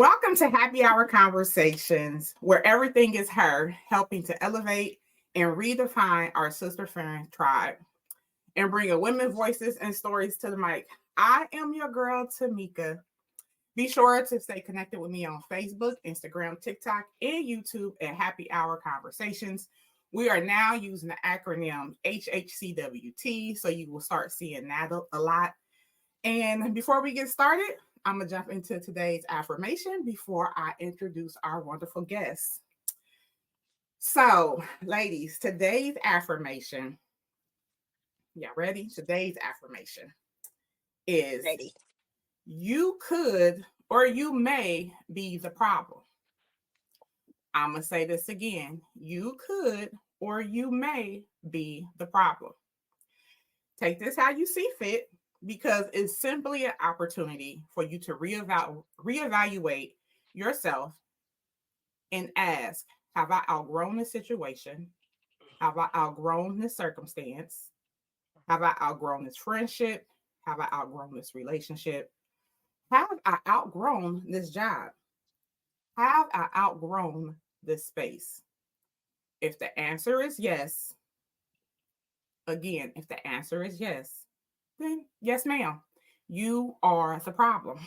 Welcome to Happy Hour Conversations, where everything is her, helping to elevate and redefine our sister friend tribe and bring a women's voices and stories to the mic. I am your girl, Tamekia. Be sure to stay connected with me on Facebook, Instagram, TikTok, and YouTube at Happy Hour Conversations. We are now using the acronym HHCWT, so you will start seeing that a lot. And before we get started, I'm going to jump into today's affirmation before I introduce our wonderful guests. So, ladies, today's affirmation, ready? Today's affirmation is Ready. you could or you may be the problem. I'm going to say this again. You could or you may be the problem. Take this how you see fit, because it's simply an opportunity for you to reevaluate yourself and ask, have I outgrown the situation? Have I outgrown this circumstance? Have I outgrown this friendship? Have I outgrown this relationship? Have I outgrown this job? Have I outgrown this space? If the answer is yes, again, if the answer is yes, then yes, ma'am, you are the problem.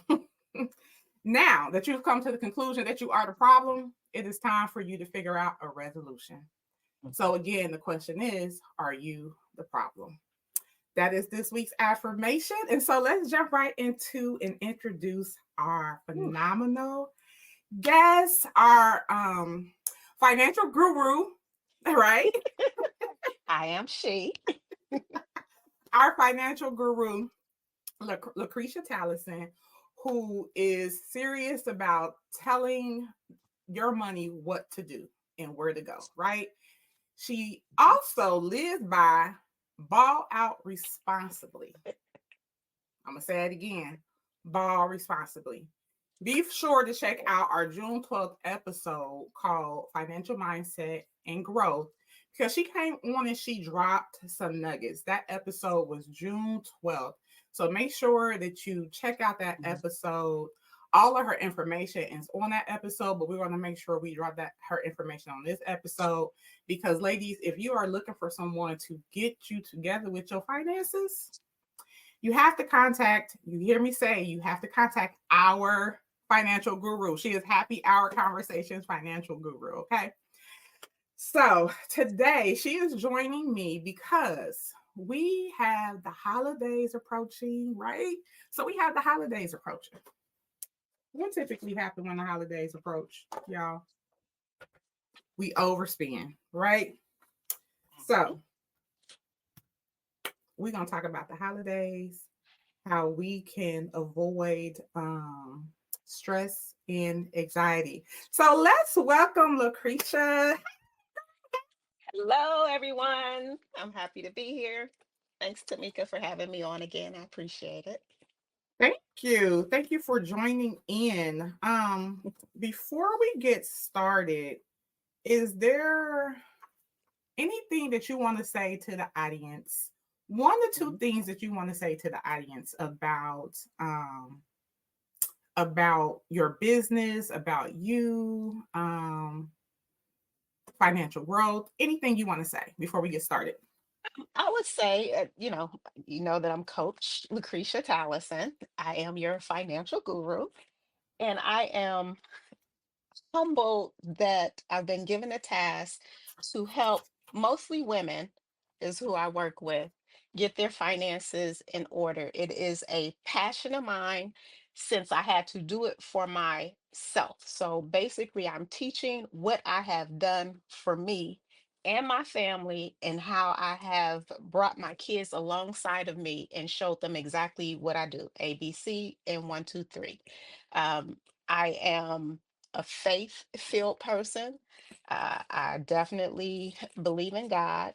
Now that you've come to the conclusion that you are the problem, it is time for you to figure out a resolution. So, again, the question is, are you the problem? That is this week's affirmation. And so let's jump right into and introduce our phenomenal guest, our financial guru, right? I am she. Our financial guru, Lucretia Talison, who is serious about telling your money what to do and where to go, right? She also lives by ball out responsibly. I'm going to say it again, ball responsibly. Be sure to check out our June 12th episode called Financial Mindset and Growth, because she came on and she dropped some nuggets. That episode was June 12th. So make sure that you check out that episode. All of her information is on that episode, but we want to make sure we drop her information on this episode, because ladies, if you are looking for someone to get you together with your finances, you have to contact, you hear me say, you have to contact our financial guru. She is Happy Hour Conversations financial guru, okay? So today she is joining me because we have the holidays approaching, right? So we have the holidays approaching. What typically happens when the holidays approach, y'all? We overspend, right? So we're going to talk about the holidays, how we can avoid stress and anxiety. So let's welcome Lucretia. Hello, everyone. I'm happy to be here. Thanks, Tamekia, for having me on again. I appreciate it. Thank you. Thank you for joining in. Before we get started, is there anything that you want to say to the audience? One or two things that you want to say to the audience about your business, about you, financial growth, anything you want to say before we get started? I would say, you know that I'm Coach Lucretia Talison. I am your financial guru, and I am humbled that I've been given a task to help mostly women, is who I work with, get their finances in order. It is a passion of mine since I had to do it for myself. So basically, I'm teaching what I have done for me and my family, and how I have brought my kids alongside of me and showed them exactly what I do: ABC and 1, 2, 3. Um, I am a faith-filled person. I definitely believe in God,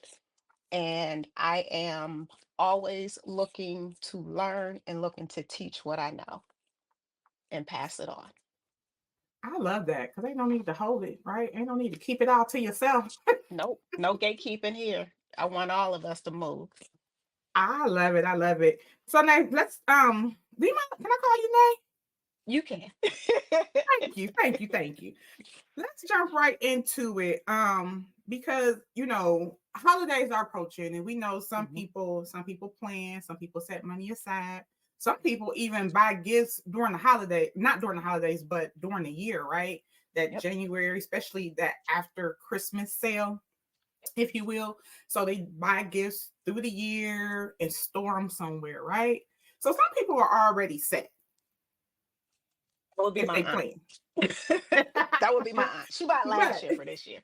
and I am always looking to learn and looking to teach what I know and pass it on. I love that, because they don't need to hold it, right? They don't need to keep it all to yourself. Nope, no gatekeeping here. I want all of us to move. I love it. I love it. So now let's do you mind, can I call you Nay? You can. Thank you, thank you, thank you. Let's jump right into it. Because holidays are approaching, and we know Mhm. some people plan, some people set money aside, some people even buy gifts during the holiday, not during the holidays, but during the year, right? That Yep. January, especially that after Christmas sale, if you will. So they buy gifts through the year and store them somewhere, right? So some people are already set That would be if my they aunt. plan. That would be my aunt. She bought last But year for this year.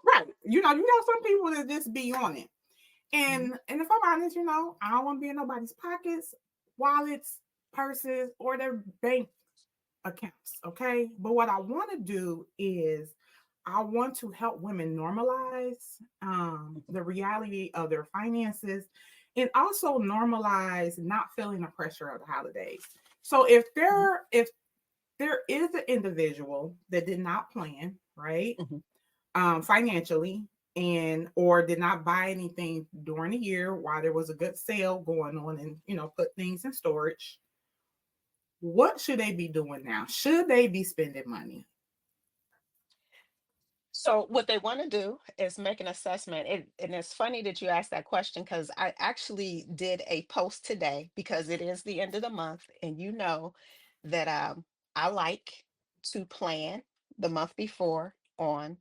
right, you know some people that just be on it. Mhm. And if I'm honest, I don't want to be in nobody's pockets, wallets, purses, or their bank accounts. Okay. But what I want to do is I want to help women normalize the reality of their finances and also normalize not feeling the pressure of the holidays. So Mhm. if there is an individual that did not plan, right? Mhm. Financially, and or did not buy anything during the year while there was a good sale going on, and put things in storage, what should they be doing now? Should they be spending money? So what they want to do is make an assessment. And it's funny that you asked that question because I actually did a post today because it is the end of the month, and you know that I like to plan the month before on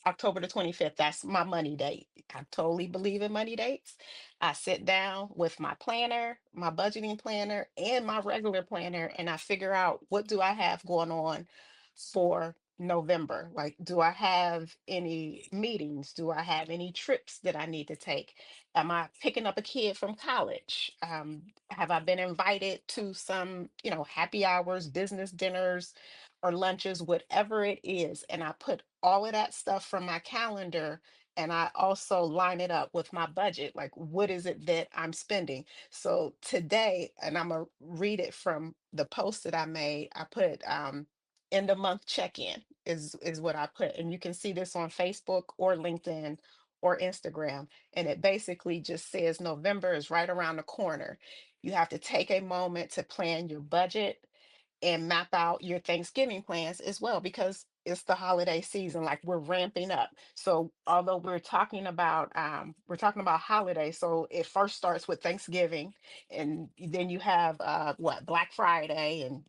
October the 25th. That's my money date. I totally believe in money dates. I sit down with my planner, my budgeting planner, and my regular planner, and I figure out what do I have going on for November. Like, do I have any meetings? Do I have any trips that I need to take? Am I picking up a kid from college? Have I been invited to some, happy hours, business dinners, or lunches, whatever it is? And I put all of that stuff from my calendar, and I also line it up with my budget. Like, what is it that I'm spending? So today, and I'm gonna read it from the post that I made. I put end of month check-in is what I put. And you can see this on Facebook or LinkedIn or Instagram. And it basically just says November is right around the corner. You have to take a moment to plan your budget and map out your Thanksgiving plans as well, because it's the holiday season. Like, we're ramping up. So although we're talking about holidays, so it first starts with Thanksgiving, and then you have what, Black Friday, and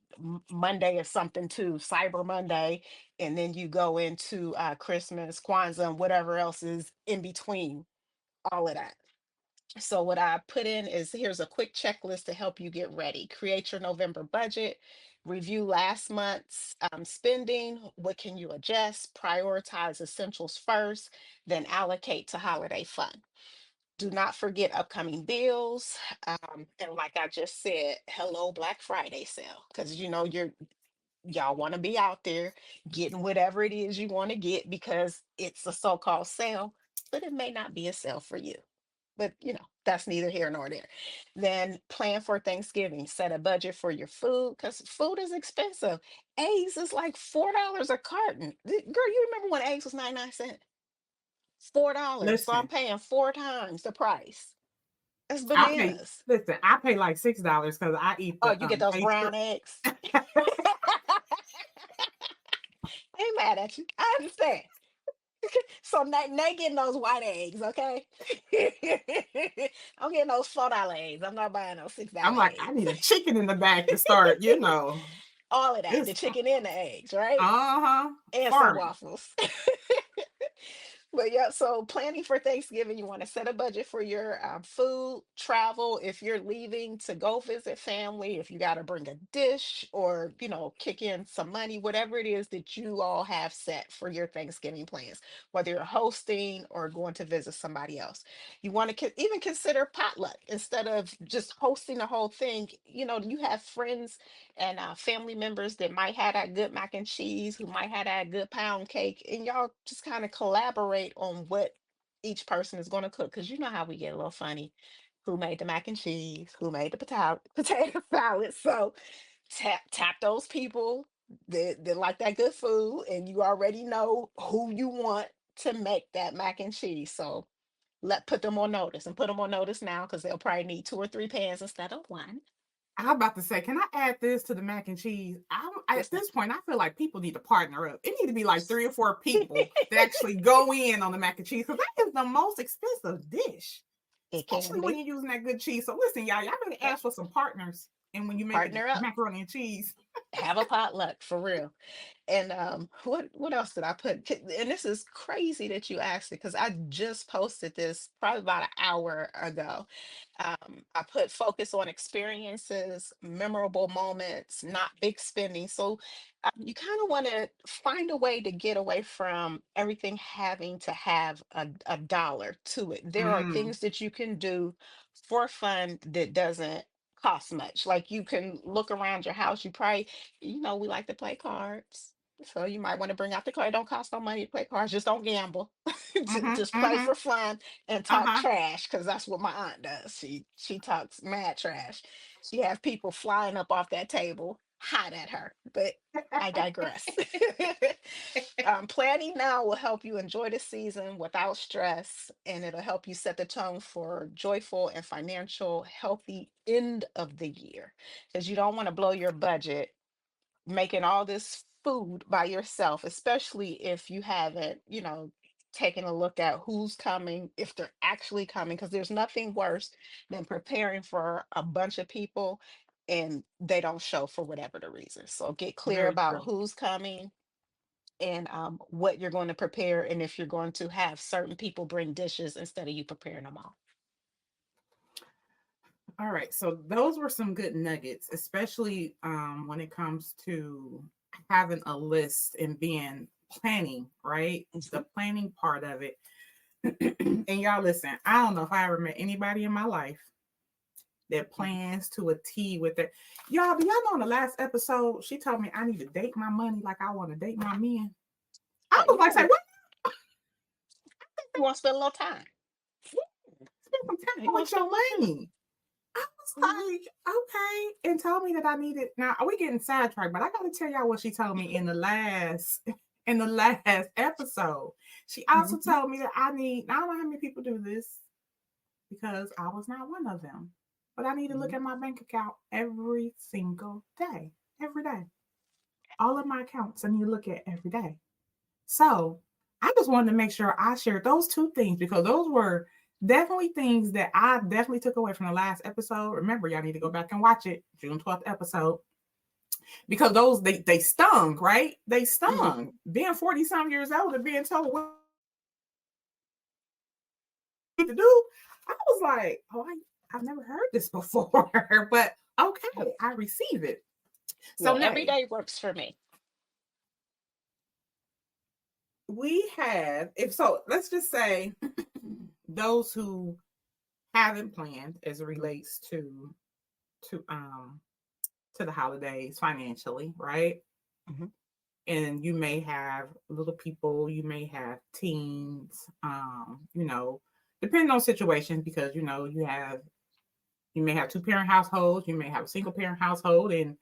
Monday is something too, Cyber Monday, and then you go into Christmas, Kwanzaa, and whatever else is in between all of that. So what I put in is, here's a quick checklist to help you get ready. Create your November budget, review last month's spending. What can you adjust? Prioritize essentials first, then allocate to holiday fun. Do not forget upcoming bills. And like I just said, hello Black Friday sale, because y'all want to be out there getting whatever it is you want to get because it's a so-called sale, but it may not be a sale for you. But that's neither here nor there. Then plan for Thanksgiving. Set a budget for your food, because food is expensive. Eggs is like $4 a carton. Girl, you remember when eggs was 99 cents? $4. So I'm Listen, paying four times the price. That's I pay. bananas. Listen, I pay like $6 because I eat Oh, the you get those pastry. brown eggs. I ain't mad at you. I understand. So now they getting those white eggs, okay? I'm getting those $4 eggs. I'm not buying those I'm $6 like, I eggs. need a chicken in the back to start. All of that, the It's chicken and the eggs, right? uh-huh, And some farming. waffles. But yeah, so planning for Thanksgiving, you want to set a budget for your food, travel. If you're leaving to go visit family, if you got to bring a dish or, kick in some money, whatever it is that you all have set for your Thanksgiving plans, whether you're hosting or going to visit somebody else. You want to even consider potluck instead of just hosting the whole thing. You have friends and family members that might have that good mac and cheese, who might have that good pound cake, and y'all just kind of collaborate on what each person is going to cook. Because you know how we get a little funny. Who made the mac and cheese? Who made the potato salad? So tap those people that like that good food, and you already know who you want to make that mac and cheese. So put them on notice, and put them on notice now, because they'll probably need two or three pans instead of one. I'm about to say, can I add this to the mac and cheese? At Listen. this point, I feel like people need to partner up. It need to be like 3 or 4 people that actually go in on the mac and cheese because that is the most expensive dish, It can especially when be. you're using that good cheese. So listen, y'all better Yep. ask for some partners. And when you make a Partner up. macaroni and cheese, Have a potluck for real. And what else did I put? And this is crazy that you asked it because I just posted this probably about an hour ago. I put focus on experiences, memorable moments, not big spending. So you kind of want to find a way to get away from everything having to have a dollar to it. There are mm, things that you can do for fun that doesn't cost much. Like you can look around your house. You probably, we like to play cards. So you might want to bring out the card. It don't cost no money to play cards. Just don't gamble. mm-hmm, Just play mm-hmm, for fun and talk uh-huh. trash because that's what my aunt does. She talks mad trash. She have people flying up off that table, hot at her. But I digress. Planning now will help you enjoy the season without stress, and it'll help you set the tone for joyful and financial healthy end of the year. Because you don't want to blow your budget making all this food by yourself, especially if you haven't, taken a look at who's coming, if they're actually coming, because there's nothing worse than preparing for a bunch of people and they don't show for whatever the reason. So get clear Very about true. who's coming and what you're going to prepare, and if you're going to have certain people bring dishes instead of you preparing them all. All right, so those were some good nuggets, especially when it comes to having a list and being planning, right? Mhm. The planning part of it. And y'all listen, I don't know if I ever met anybody in my life that Mhm. plans to a T with it. Y'all, do y'all know in the last episode, she told me I need to date my money like I want to date my men. I was like, Yeah, say, what? you want to spend a little time. Spend some You time want to with spend your a little time. money. I was Mhm. like, okay, and told me that I needed. Now are we getting sidetracked? But I got to tell y'all what she told me in the last episode. She also Mhm. told me that I need. I don't know how many people do this because I was not one of them. But I need to look Mhm. at my bank account every single day, every day. All of my accounts I need to look at every day. So I just wanted to make sure I shared those two things because those were definitely things that I definitely took away from the last episode. Remember, y'all need to go back and watch it, June 12th episode, because those they stung, right? They Mhm. stung. Being 40 some years old and being told what to do, I was like, oh, I've never heard this before, but okay, I receive it. Yeah, So, every Nay, day works for me. we have, if so, let's just say those who haven't planned as it relates to um to the holidays financially, right? Mhm. And you may have little people, you may have teens, depending on situations, because you may have 2 parent households, you may have a single parent household, and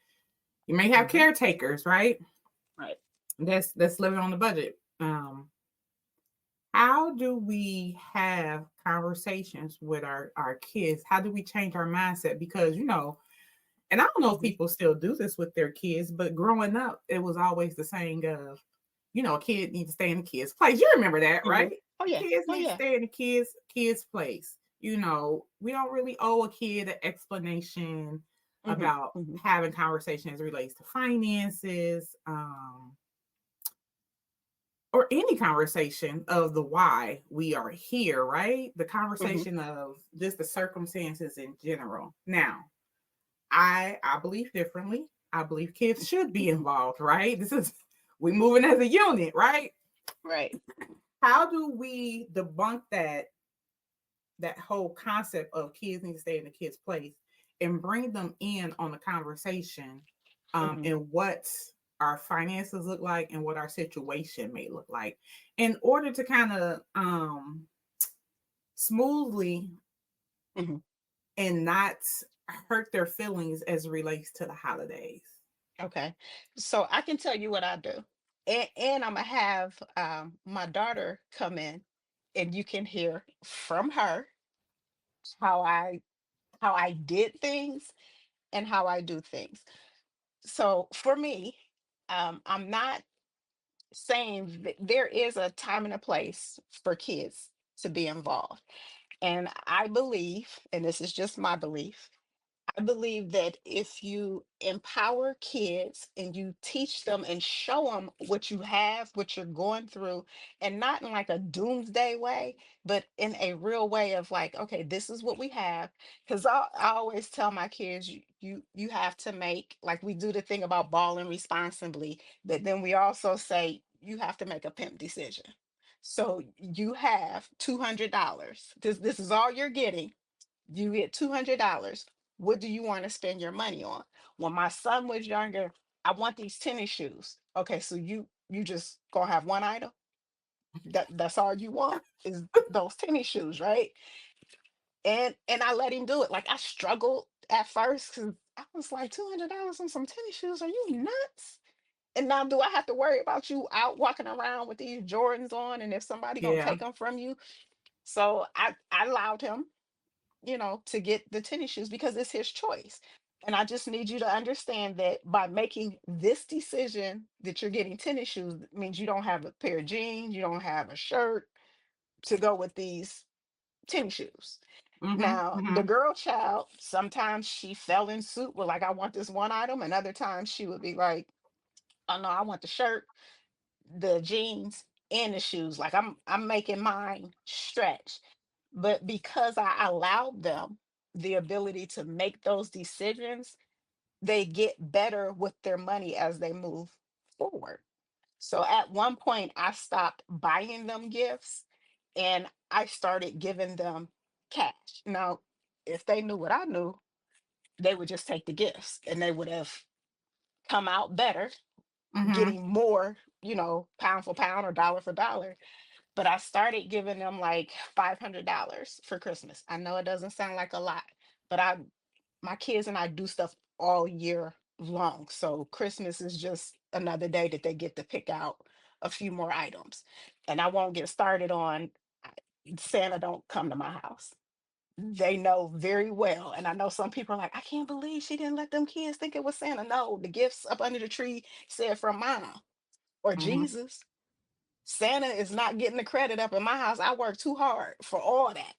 you may have Mhm. caretakers, right? Right. That's living on the budget. How do we have conversations with our kids? How do we change our mindset? Because and I don't know if Mhm. people still do this with their kids, but growing up, it was always the saying of, a kid needs to stay in the kid's place. You remember that, Mhm. right? Oh The yeah. kids Oh need to yeah. stay in the kids' place. We don't really owe a kid an explanation Mhm. about Mhm. having conversations as it relates to finances, or any conversation of the why we are here, right? The Mhm. conversation of just the circumstances in general. Now, I believe differently. I believe kids should be involved, right? This is we moving as a unit, right? Right. How do we debunk that whole concept of kids need to stay in the kids' place and bring them in on the conversation, Mhm. and what our finances look like and what our situation may look like in order to kind of smoothly Mhm. and not hurt their feelings as it relates to the holidays. Okay. So I can tell you what I do. And I'm gonna have my daughter come in and you can hear from her how I how I did things and how I do things. So for me, I'm not saying that there is a time and a place for kids to be involved. And I believe, and this is just my belief, I believe that if you empower kids and you teach them and show them what you have, what you're going through, and not in like a doomsday way, but in a real way of like, okay, this is what we have. Because I always tell my kids, you have to make, like we do the thing about balling responsibly, but then we also say you have to make a pimp decision. So you have $200. This is all you're getting. You get $200. What do you want to spend your money on? When my son was younger, I want these tennis shoes. Okay, so you just gonna have one item? That's all you want is those tennis shoes, right? And I let him do it. Like I struggled at first because I was like, $200 on some tennis shoes? Are you nuts? And now do I have to worry about you out walking around with these Jordans on and if somebody gonna Yeah. take them from you? So I allowed him, to get the tennis shoes because it's his choice. And I just need you to understand that by making this decision that you're getting tennis shoes means you don't have a pair of jeans, you don't have a shirt to go with these tennis shoes. Mm-hmm. Now, the Mm-hmm. girl child, sometimes she fell in suit with like, I want this one item, and other times she would be like, oh no, I want the shirt, the jeans, and the shoes. Like I'm making mine stretch. But because I allowed them the ability to make those decisions, they get better with their money as they move forward. So at one point, I stopped buying them gifts and I started giving them cash. Now, if they knew what I knew, they would just take the gifts and they would have come out better, Mm-hmm. getting more, pound for pound or dollar for dollar. But I started giving them like $500 for Christmas. I know it doesn't sound like a lot, but my kids and I do stuff all year long. So Christmas is just another day that they get to pick out a few more items. And I won't get started on Santa don't come to my house. They know very well. And I know some people are like, I can't believe she didn't let them kids think it was Santa. No, the gifts up under the tree said from mom or Mm-hmm. Jesus. Santa is not getting the credit up in my house. I work too hard for all that.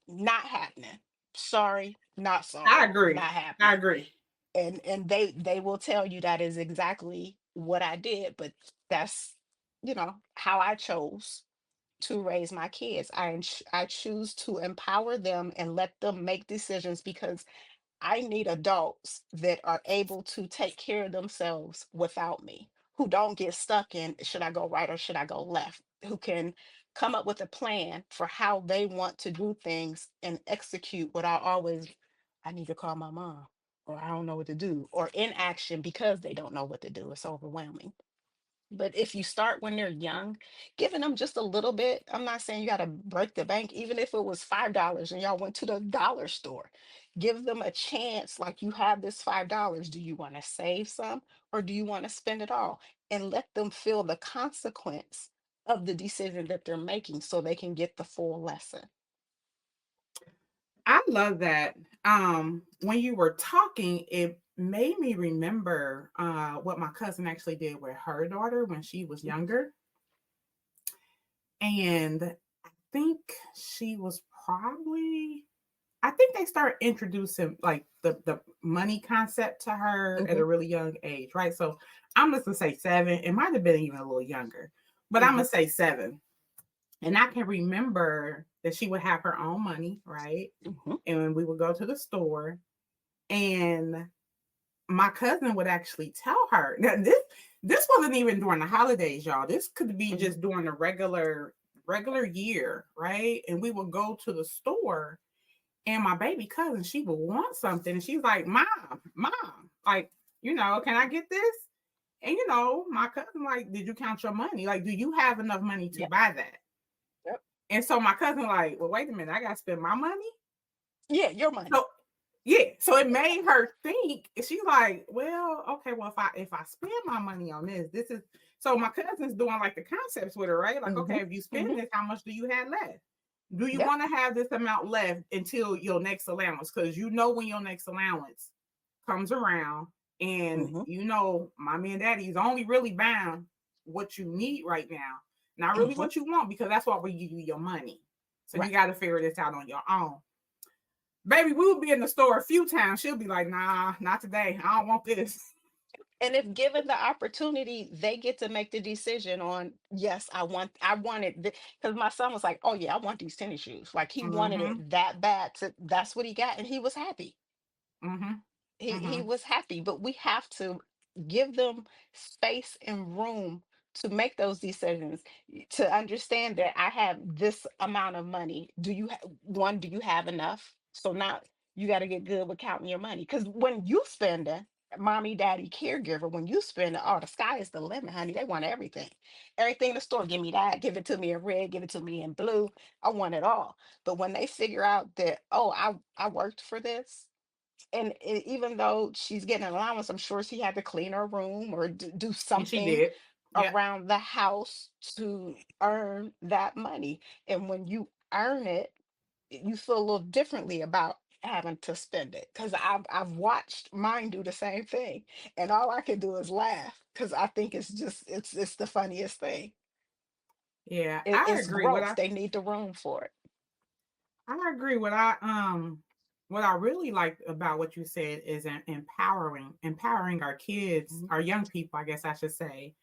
Not happening. Sorry, not I sorry, agree. not I happening. agree. And they will tell you that is exactly what I did, but that's how I chose to raise my kids. I choose to empower them and let them make decisions because I need adults that are able to take care of themselves without me, who don't get stuck in should I go right or should I go left, who can come up with a plan for how they want to do things and execute without always, I need to call my mom, or I don't know what to do, or inaction because they don't know what to do. It's overwhelming. But if you start when they're young, giving them just a little bit, I'm not saying you got to break the bank, even if it was $5 and y'all went to the dollar store, give them a chance. Like you have this $5. Do you want to save some or do you want to spend it all? And let them feel the consequence of the decision that they're making so they can get the full lesson. I love that. When you were talking, it made me remember what my cousin actually did with her daughter when she was younger. And I think she was probably, I think they started introducing like the money concept to her at Hmm. a really young age, right? So I'm just gonna say 7. It might have been even a little younger, but I'm Hmm. gonna say 7. And I can remember that she would have her own money, right? Hmm. And we would go to the store, and my cousin would actually tell her. Now this wasn't even during the holidays, y'all. This could be Hmm. just during the regular year, right? And we would go to the store, and my baby cousin, she would want something, and she's like, Mom, like, can I get this? And my cousin, like, did you count your money? Like, do you have enough money to Yep. buy that? Yep. And so my cousin, like, well, wait a minute, I gotta spend my money. Yeah, your money. So yeah, so it made her think. She's like, well, okay, well, if I spend my money on this is so my cousin's doing like the concepts with her, right? Like, Hmm. okay, if you spend Hmm. this, how much do you have left? Do you Yep. want to have this amount left until your next allowance? Because when your next allowance comes around, and Mhm. mommy and daddy is only really buying what you need right now, not really Mhm. what you want, because that's why we give you your money. So you Right. got to figure this out on your own. Baby, we will be in the store a few times. She'll be like, nah, not today. I don't want this. And if given the opportunity, they get to make the decision on, yes, I wanted, because my son was like, oh yeah, I want these tennis shoes. Like he wanted Mm-hmm. it that bad. That's what he got. And he was happy. Mm-hmm. He Mm-hmm. was happy, but we have to give them space and room to make those decisions, to understand that I have this amount of money. One, do you have enough? So now you got to get good with counting your money, because when you spend it, mommy, daddy, caregiver, when you spend it, oh, the sky is the limit, honey. They want everything in the store. Give me that, give it to me in red, give it to me in blue. I want it all. But when they figure out that, oh, I worked for this, and even though she's getting an allowance, I'm sure she had to clean her room or do And she something did. Yeah. around the house to earn that money. And when you earn it, you feel a little differently about having to spend it. Because I've watched mine do the same thing, and all I can do is laugh because I think it's the funniest thing. Yeah. It, I it's agree. What growth. I They need the room for it. I agree. What I really like about what you said is empowering our kids, Mhm. our young people, I guess I should say,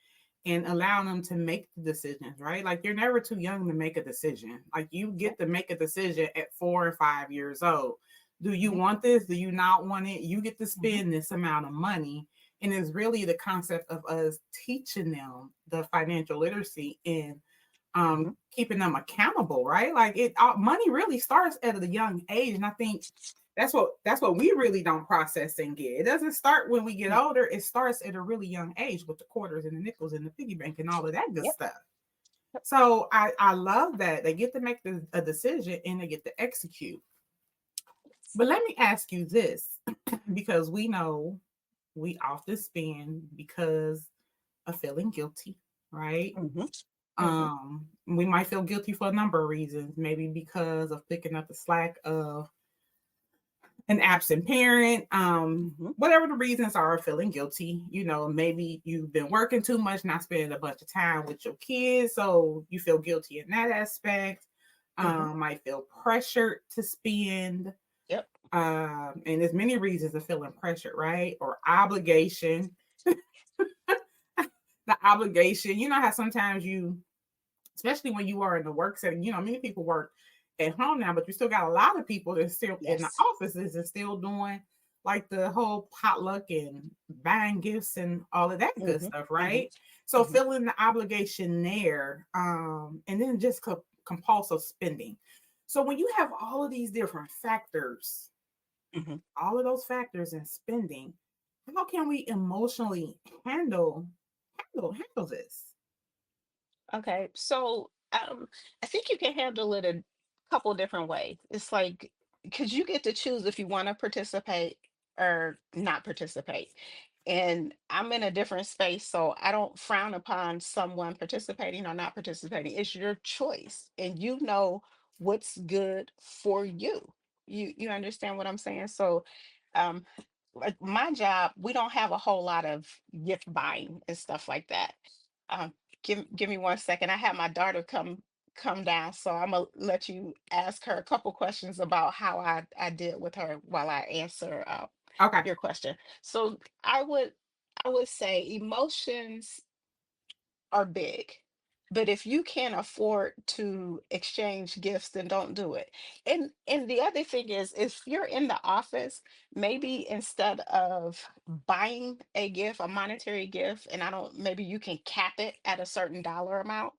and allowing them to make the decisions, right? Like you're never too young to make a decision. Like you Yep. get to make a decision at 4 or 5 years old. Do you Mhm. want this? Do you not want it? You get to Mhm. spend this amount of money. And it's really the concept of us teaching them the financial literacy and Mhm. keeping them accountable, right? Like money really starts at a young age, and I think that's what we really don't process and get. It doesn't start when we get Mm. older. It starts at a really young age with the quarters and the nickels and the piggy bank and all of that good Yep. stuff. So I love that they get to make a decision and they get to execute. But let me ask you this, because we know we often spend because of feeling guilty, right? Mhm. Mhm. We might feel guilty for a number of reasons, maybe because of picking up the slack of an absent parent, Mhm. whatever the reasons are, feeling guilty. Maybe you've been working too much, not spending a bunch of time with your kids, so you feel guilty in that aspect. Mhm. Might feel pressured to spend. Yep. And there's many reasons of feeling pressured, right? Or obligation. The obligation. You know how sometimes especially when you are in the work setting, many people work at home now, but you still got a lot of people that's still in the Yes. offices and still doing like the whole potluck and buying gifts and all of that good Mhm. stuff, Mhm. right? So Mhm. feeling the obligation there, and then just compulsive spending. So when you have all of these different factors, Mhm. all of those factors in spending, how can we emotionally handle this? Okay. So I think you can handle it a couple different ways. It's like, because you get to choose if you want to participate or not participate. And I'm in a different space, so I don't frown upon someone participating or not participating. It's your choice, and you know what's good for you. You understand what I'm saying? So, um, like my job, we don't have a whole lot of gift buying and stuff like that. Um, give me 1 second. I had my daughter come down, so I'm gonna let you ask her a couple questions about how I did with her while I answer Okay. your question. So I would say emotions are big. But if you can't afford to exchange gifts, then don't do it. And the other thing is, if you're in the office, maybe instead of buying a gift, a monetary gift, and I don't, maybe you can cap it at a certain dollar amount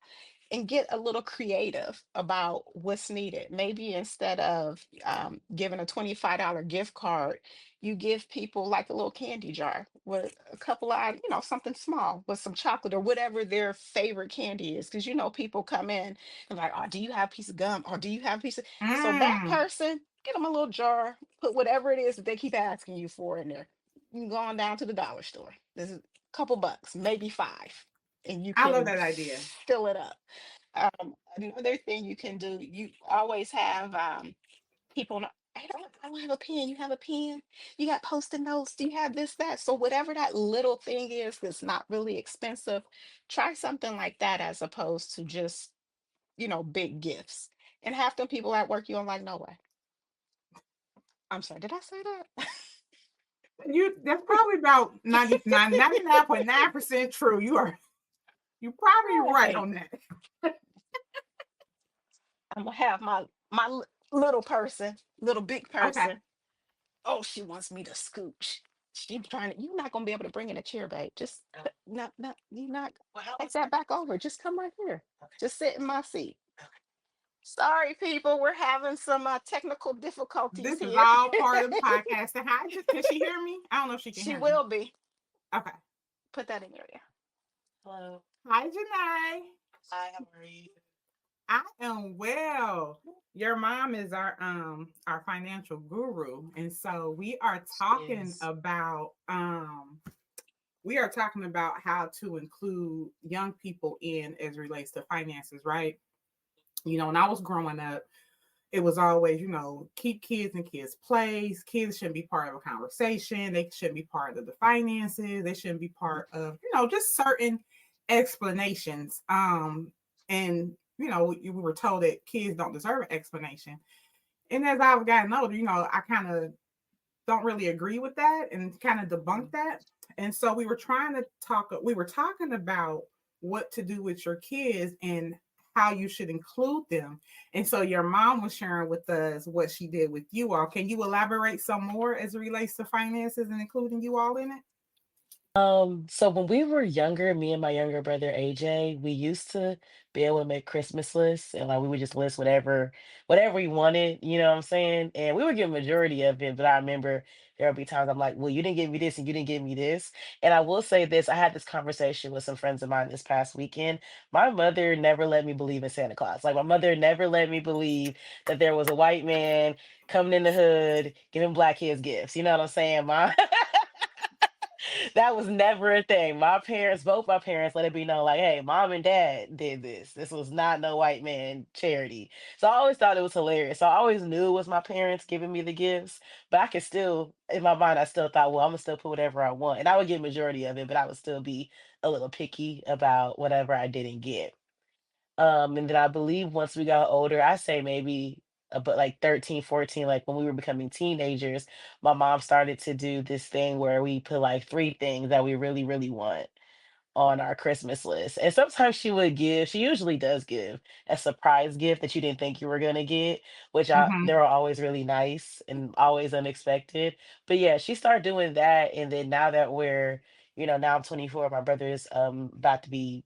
and get a little creative about what's needed. Maybe instead of giving a $25 gift card, you give people like a little candy jar with a couple of, something small with some chocolate or whatever their favorite candy is. Because people come in and like, oh, do you have a piece of gum? Or do you have a piece of, so that Mm, person, get them a little jar, put whatever it is that they keep asking you for in there. You can go on down to the dollar store. There's a couple bucks, maybe five, and you I love can that idea. fill it up. Another thing you can do, you always have people I don't have a pen. You have a pen. You got post-it notes. Do you have this, that? So whatever that little thing is that's not really expensive, try something like that as opposed to just, big gifts. And half them people at work, you don't like, no way. I'm sorry, did I say that? That's probably about 99.9% true. You're probably right Right. on that. I'm gonna have my little person, little big Okay. person. Oh, she wants me to scooch. She's trying to. You're not gonna be able to bring in a chair, babe. Just not, not. You not. Take that back over. Just come right here. Just sit in my seat. Sorry, people. We're having some technical difficulties This is here. all part of the podcast. And hi, can she hear me? I don't know if she can She hear me. will be. Okay. Put that in your ear. Hello. Hi, Janae. Hi. How are you? I am well. Your mom is our financial guru. And so Yes. we are talking about how to include young people in as relates to finances, right? When I was growing up, it was always, keep kids in kids' place. Kids shouldn't be part of a conversation. They shouldn't be part of the finances. They shouldn't be part of, just certain explanations. And we were told that kids don't deserve an explanation. And as I've gotten older, I kind of don't really agree with that and kind of debunk that. And so we were talking about what to do with your kids and how you should include them. And so your mom was sharing with us what she did with you all. Can you elaborate some more as it relates to finances and including you all in it? So when we were younger, me and my younger brother AJ, we used to be able to make Christmas lists and like we would just list whatever we wanted, you know what I'm saying? And we would get a majority of it, but I remember there would be times I'm like, well, you didn't give me this and you didn't give me this. And I will say this, I had this conversation with some friends of mine this past weekend. My mother never let me believe in Santa Claus. Like my mother never let me believe that there was a white man coming in the hood giving black kids gifts. You know what I'm saying? My that was never a thing. Both my parents let it be known, like, hey, mom and dad did this. This was not no white man charity. So I always thought it was hilarious. So I always knew it was my parents giving me the gifts, but I could still, in my mind, I still thought, well, I'm gonna still put whatever I want. And I would get majority of it, but I would still be a little picky about whatever I didn't get. And then I believe once we got older, I say maybe but like 13, 14, like when we were becoming teenagers, my mom started to do this thing where we put like three things that we really, really want on our Christmas list. And sometimes she usually does give a surprise gift that you didn't think you were gonna get, which Mm-hmm. they're always really nice and always unexpected. But yeah, she started doing that. And then now that now I'm 24, my brother is about to be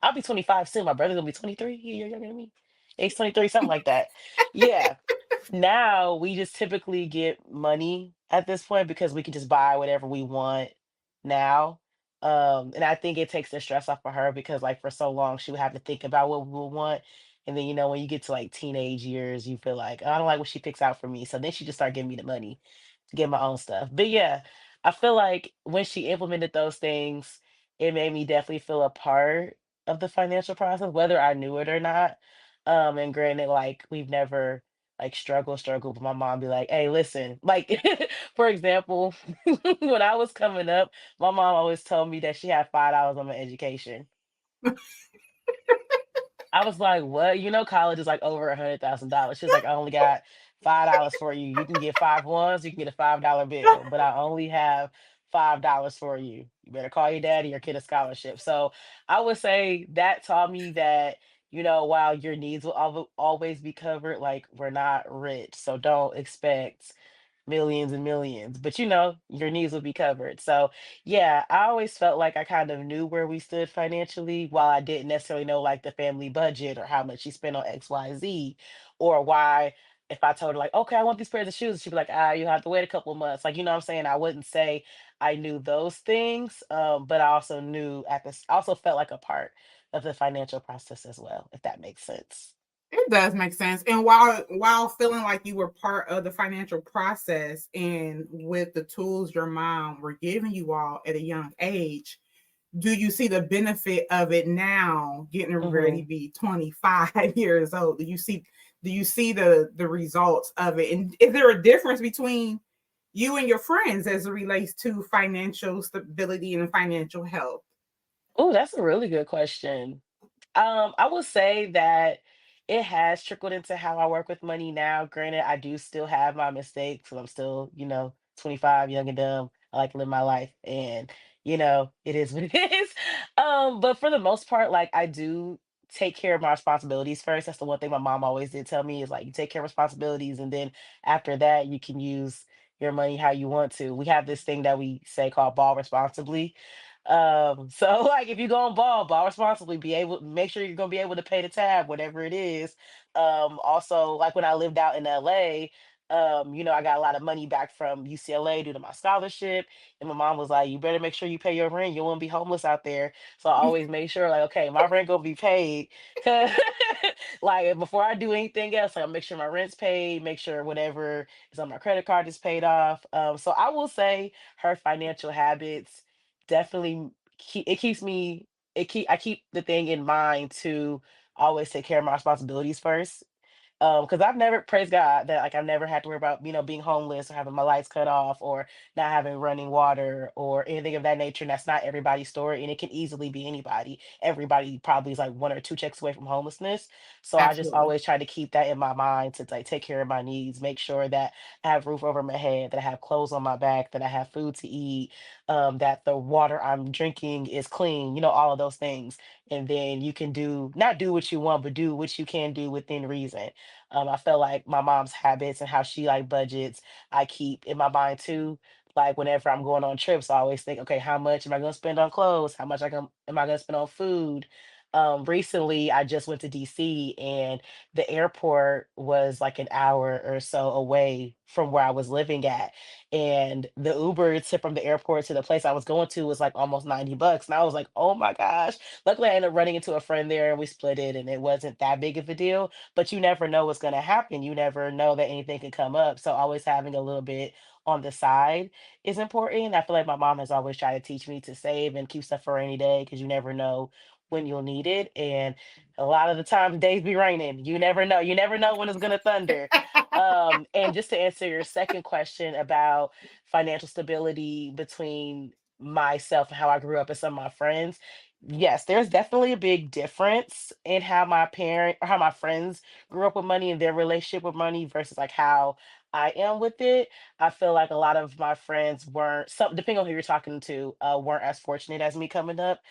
I'll be 25 soon. My brother's gonna be 23. You're younger than me. He's 23, something like that. Yeah. Now we just typically get money at this point because we can just buy whatever we want now. And I think it takes the stress off of her because like for so long she would have to think about what we would want. And then when you get to like teenage years, you feel like, "Oh, I don't like what she picks out for me." So then she just started giving me the money to get my own stuff. But yeah, I feel like when she implemented those things, it made me definitely feel a part of the financial process, whether I knew it or not. And granted, like we've never like struggle, but my mom be like, "Hey, listen," like for example, when I was coming up, my mom always told me that she had $5 on my education. I was like, "What? You know, college is like over $100,000." She's like, "I only got $5 for you. You can get five ones. You can get a $5 bill, but I only have $5 for you. You better call your daddy or get a scholarship." So I would say that taught me that while your needs will always be covered, like we're not rich, so don't expect millions and millions, but your needs will be covered. So, yeah, I always felt like I kind of knew where we stood financially while I didn't necessarily know like the family budget or how much she spent on XYZ or why if I told her like, okay, I want these pairs of shoes, she'd be like, you have to wait a couple of months. Like, you know what I'm saying? I wouldn't say I knew those things, but I also knew I also felt like a part of the financial process as well, if that makes sense. It does make sense. And while feeling like you were part of the financial process and with the tools your mom were giving you all at a young age, do you see the benefit of it now getting ready Hmm. to be 25 years old? Do you see do you see the results of it? And is there a difference between you and your friends as it relates to financial stability and financial health? Oh, that's a really good question. I will say that it has trickled into how I work with money now. Granted, I do still have my mistakes because I'm still, 25, young and dumb. I like to live my life, and it is what it is. But for the most part, like I do take care of my responsibilities first. That's the one thing my mom always did tell me is like you take care of responsibilities, and then after that, you can use your money how you want to. We have this thing that we say called ball responsibly. So like if you go on ball responsibly, be able make sure you're gonna be able to pay the tab, whatever it is. Also like when I lived out in LA, I got a lot of money back from UCLA due to my scholarship. And my mom was like, you better make sure you pay your rent. You won't be homeless out there. So I always made sure, like, okay, my rent gonna be paid. 'Cause, like before I do anything else, like, I'll make sure my rent's paid, make sure whatever is on my credit card is paid off. So I will say her financial habits definitely keeps me I keep the thing in mind to always take care of my responsibilities first. Because I've never, praise God, that like I've never had to worry about being homeless or having my lights cut off or not having running water or anything of that nature. And that's not everybody's story, and it can easily be anybody. Everybody probably is like one or two checks away from homelessness. So I just Absolutely. always try to keep that in my mind to like take care of my needs, make sure that I have roof over my head, that I have clothes on my back, that I have food to eat, that the water I'm drinking is clean. All of those things. And then you can do not do what you want, but do what you can do within reason. I feel like my mom's habits and how she like budgets, I keep in my mind too. Like whenever I'm going on trips, I always think, okay, how much am I gonna spend on clothes? How much am I gonna spend on food? Recently, I just went to DC and the airport was like an hour or so away from where I was living at. And the Uber from the airport to the place I was going to was like almost $90. And I was like, oh my gosh. Luckily, I ended up running into a friend there and we split it and it wasn't that big of a deal, but you never know what's going to happen. You never know that anything could come up. So always having a little bit on the side is important. I feel like my mom has always tried to teach me to save and keep stuff for a rainy day because you never know when you'll need it. And a lot of the times days be raining. You never know. You never know when it's gonna thunder. And just to answer your second question about financial stability between myself and how I grew up and some of my friends, yes, there's definitely a big difference in how how my friends grew up with money and their relationship with money versus like how I am with it. I feel like a lot of my friends weren't some depending on who you're talking to, weren't as fortunate as me coming up.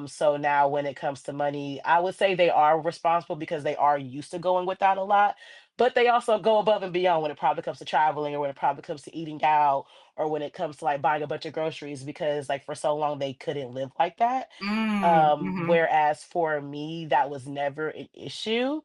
So now when it comes to money, I would say they are responsible because they are used to going without a lot, but they also go above and beyond when it probably comes to traveling or when it probably comes to eating out or when it comes to like buying a bunch of groceries because like for so long they couldn't live like that. Mm-hmm. Whereas for me, that was never an issue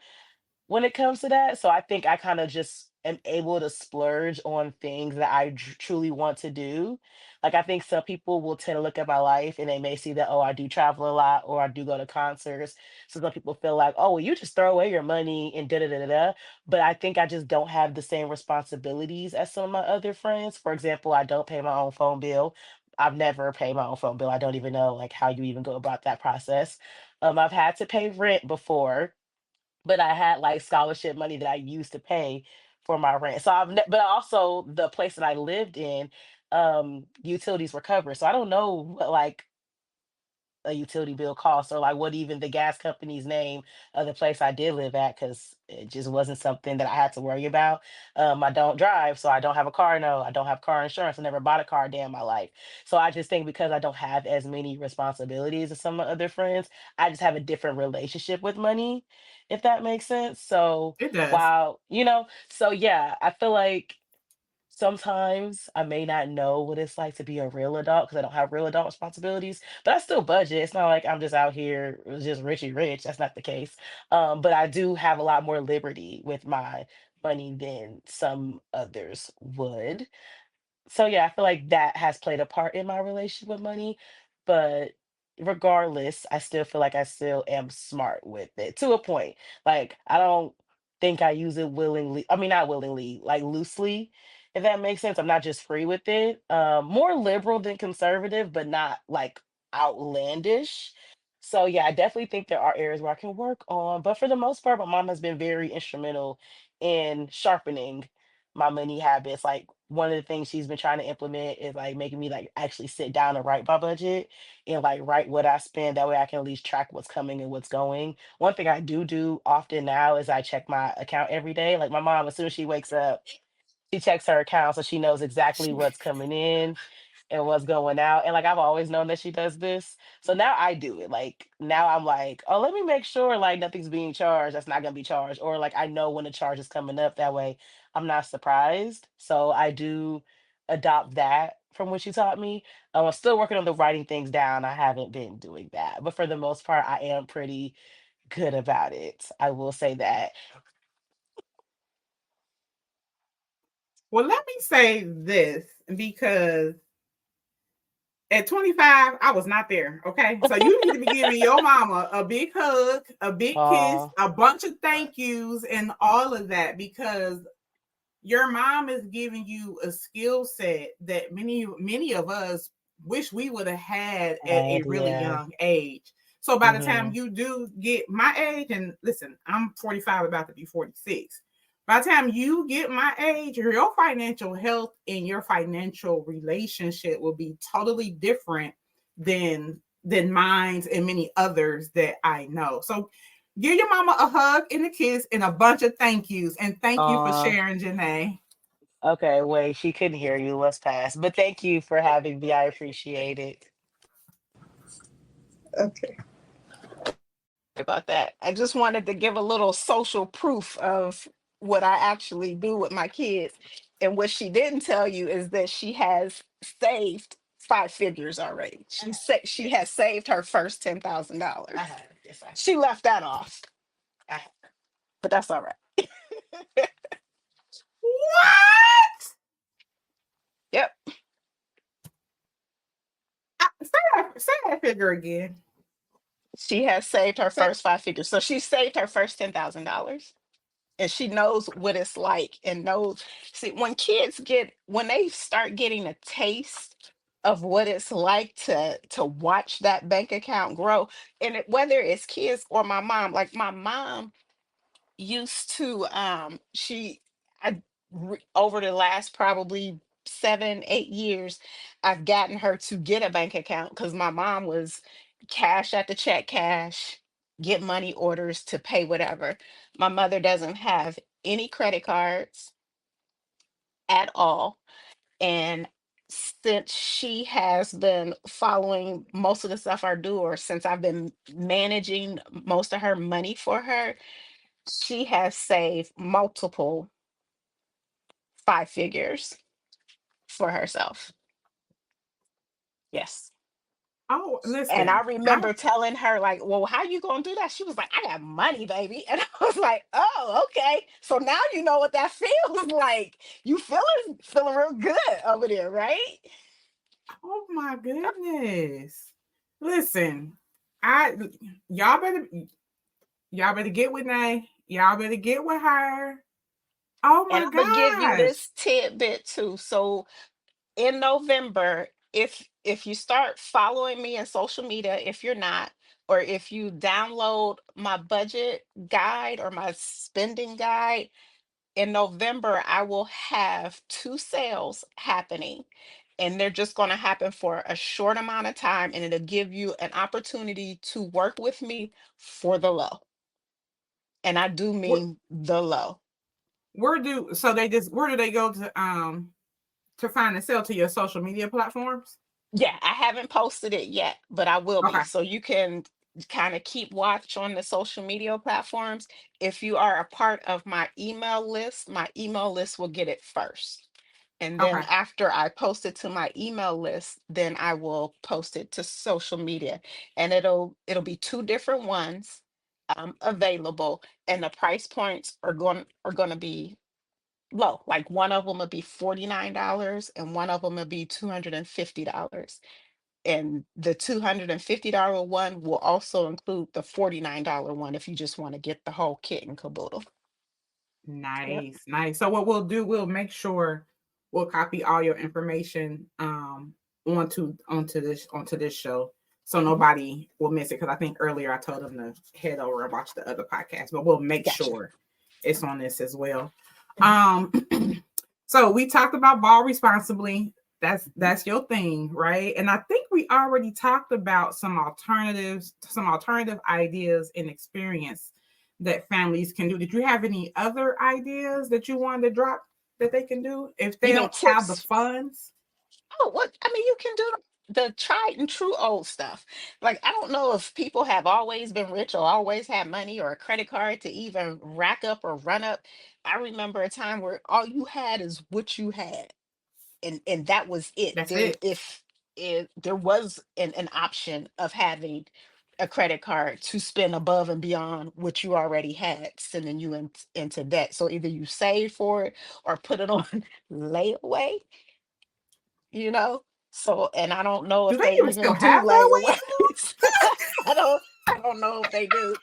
when it comes to that. So I think I kind of just am able to splurge on things that I truly want to do. Like I think some people will tend to look at my life and they may see that, oh, I do travel a lot or I do go to concerts. So some people feel like, oh, well, you just throw away your money and da da da da da. But I think I just don't have the same responsibilities as some of my other friends. For example, I don't pay my own phone bill. I've never paid my own phone bill. I don't even know like how you even go about that process. I've had to pay rent before, but I had like scholarship money that I used to pay for my rent. So but also the place that I lived in, utilities were covered. So I don't know what like a utility bill cost or like what even the gas company's name of the place I did live at because it just wasn't something that I had to worry about. I don't drive, so I don't have a car. No, I don't have car insurance. I never bought a car a day in my life. So I just think because I don't have as many responsibilities as some of my other friends, I just have a different relationship with money, if that makes sense. So It does. while, so yeah, I feel like sometimes I may not know what it's like to be a real adult because I don't have real adult responsibilities, but I still budget. It's not like I'm just out here just richy rich. That's not the case. But I do have a lot more liberty with my money than some others would. So yeah, I feel like that has played a part in my relationship with money, but regardless, I still feel like I still am smart with it to a point. Like I don't think I use it willingly. I mean, not willingly, like loosely, if that makes sense. I'm not just free with it. More liberal than conservative, but not like outlandish. So yeah, I definitely think there are areas where I can work on, but for the most part, my mom has been very instrumental in sharpening my money habits. Like one of the things she's been trying to implement is like making me like actually sit down and write my budget and like write what I spend. That way I can at least track what's coming and what's going. One thing I do often now is I check my account every day. Like my mom, as soon as she wakes up, she checks her account so she knows exactly what's coming in and what's going out. And like I've always known that she does this. So now I do it. Like now I'm like, oh, let me make sure like nothing's being charged. That's not gonna be charged. Or like I know when the charge is coming up. That way I'm not surprised. So I do adopt that from what she taught me. I'm still working on the writing things down. I haven't been doing that. But for the most part, I am pretty good about it. I will say that. Well, let me say this because at 25, I was not there. Okay. So you need to be giving your mama a big hug, a big kiss, Oh, a bunch of thank yous, and all of that because your mom is giving you a skill set that many of us wish we would have had at a really yeah. young age. So by the time Hmm. you do get my age, and listen, I'm 45, about to be 46. By the time you get my age, your financial health and your financial relationship will be totally different than mine and many others that I know. So give your mama a hug and a kiss and a bunch of thank yous. And thank you for sharing, Janae. Okay, wait, she couldn't hear you. Let's pass. But thank you for having me. I appreciate it. Okay. About that. I just wanted to give a little social proof of what I actually do with my kids. And what she didn't tell you is that she has saved five figures already. She has saved her first $10,000. She left that off, but that's all right. What? Yep. Say that figure again. She has saved her Say, first five figures. So she saved her first $10,000. And she knows what it's like and knows, see, when they start getting a taste of what it's like to watch that bank account grow, and whether it's kids or my mom, like my mom used to she I over the last probably 7 8 years, I've gotten her to get a bank account because my mom was cash at the check cash, get money orders to pay whatever. My mother doesn't have any credit cards at all, and since she has been following most of the stuff I do, or since I've been managing most of her money for her, she has saved multiple five figures for herself. Yes. oh, And I listen. remember telling her, like, well, how you gonna do that? She was like, I got money, baby. And I was like, oh, okay. So now you know what that feels like. You feeling real good over there, right? Oh my goodness. Listen, I y'all better y'all better get with Nay. Y'all better get with her. Oh And my I'm gonna give you gosh. this tidbit too. So in November, if you start following me in social media, if you're not, or if you download my budget guide or my spending guide, in November I will have two sales happening. And they're just going to happen for a short amount of time, and it'll give you an opportunity to work with me for the low. And I do Where, mean the low. where do they go to find and sell to your social media platforms? Yeah, I haven't posted it yet, but I will be. Okay. So you can kind of keep watch on the social media platforms. If you are a part of my email list will get it first. And then Okay. after I post it to my email list, then I will post it to social media. And it'll be two different ones available, and the price points are going to be low. Like one of them will be $49 and one of them will be $250, and the $250 one will also include the $49 one if you just want to get the whole kit and caboodle. Yep. Nice, nice. So what we'll do, we'll make sure we'll copy all your information onto this show. so Mhm. nobody will miss it. Because I think earlier I told them to head over and watch the other podcast, but we'll make Gotcha. sure it's on this as well. Mhm. So we talked about ball responsibly. Mhm. That's your thing, right? And I think we already talked about some alternative ideas and experience that families can do. Did you have any other ideas that you wanted to drop that they can do if they You mean don't have the tips? funds? Oh, what I mean, you can do the tried and true old stuff. Like, I don't know if people have always been rich or always had money or a credit card to even rack up or run up. I remember a time where all you had is what you had, and that was it. That's There, it. if there was an option of having a credit card to spend above and beyond what you already had, sending you into debt. So either you save for it or put it on layaway, you know. So, and I don't know Do if they they even still even do have layaway anymore? layaways. I don't know if they do,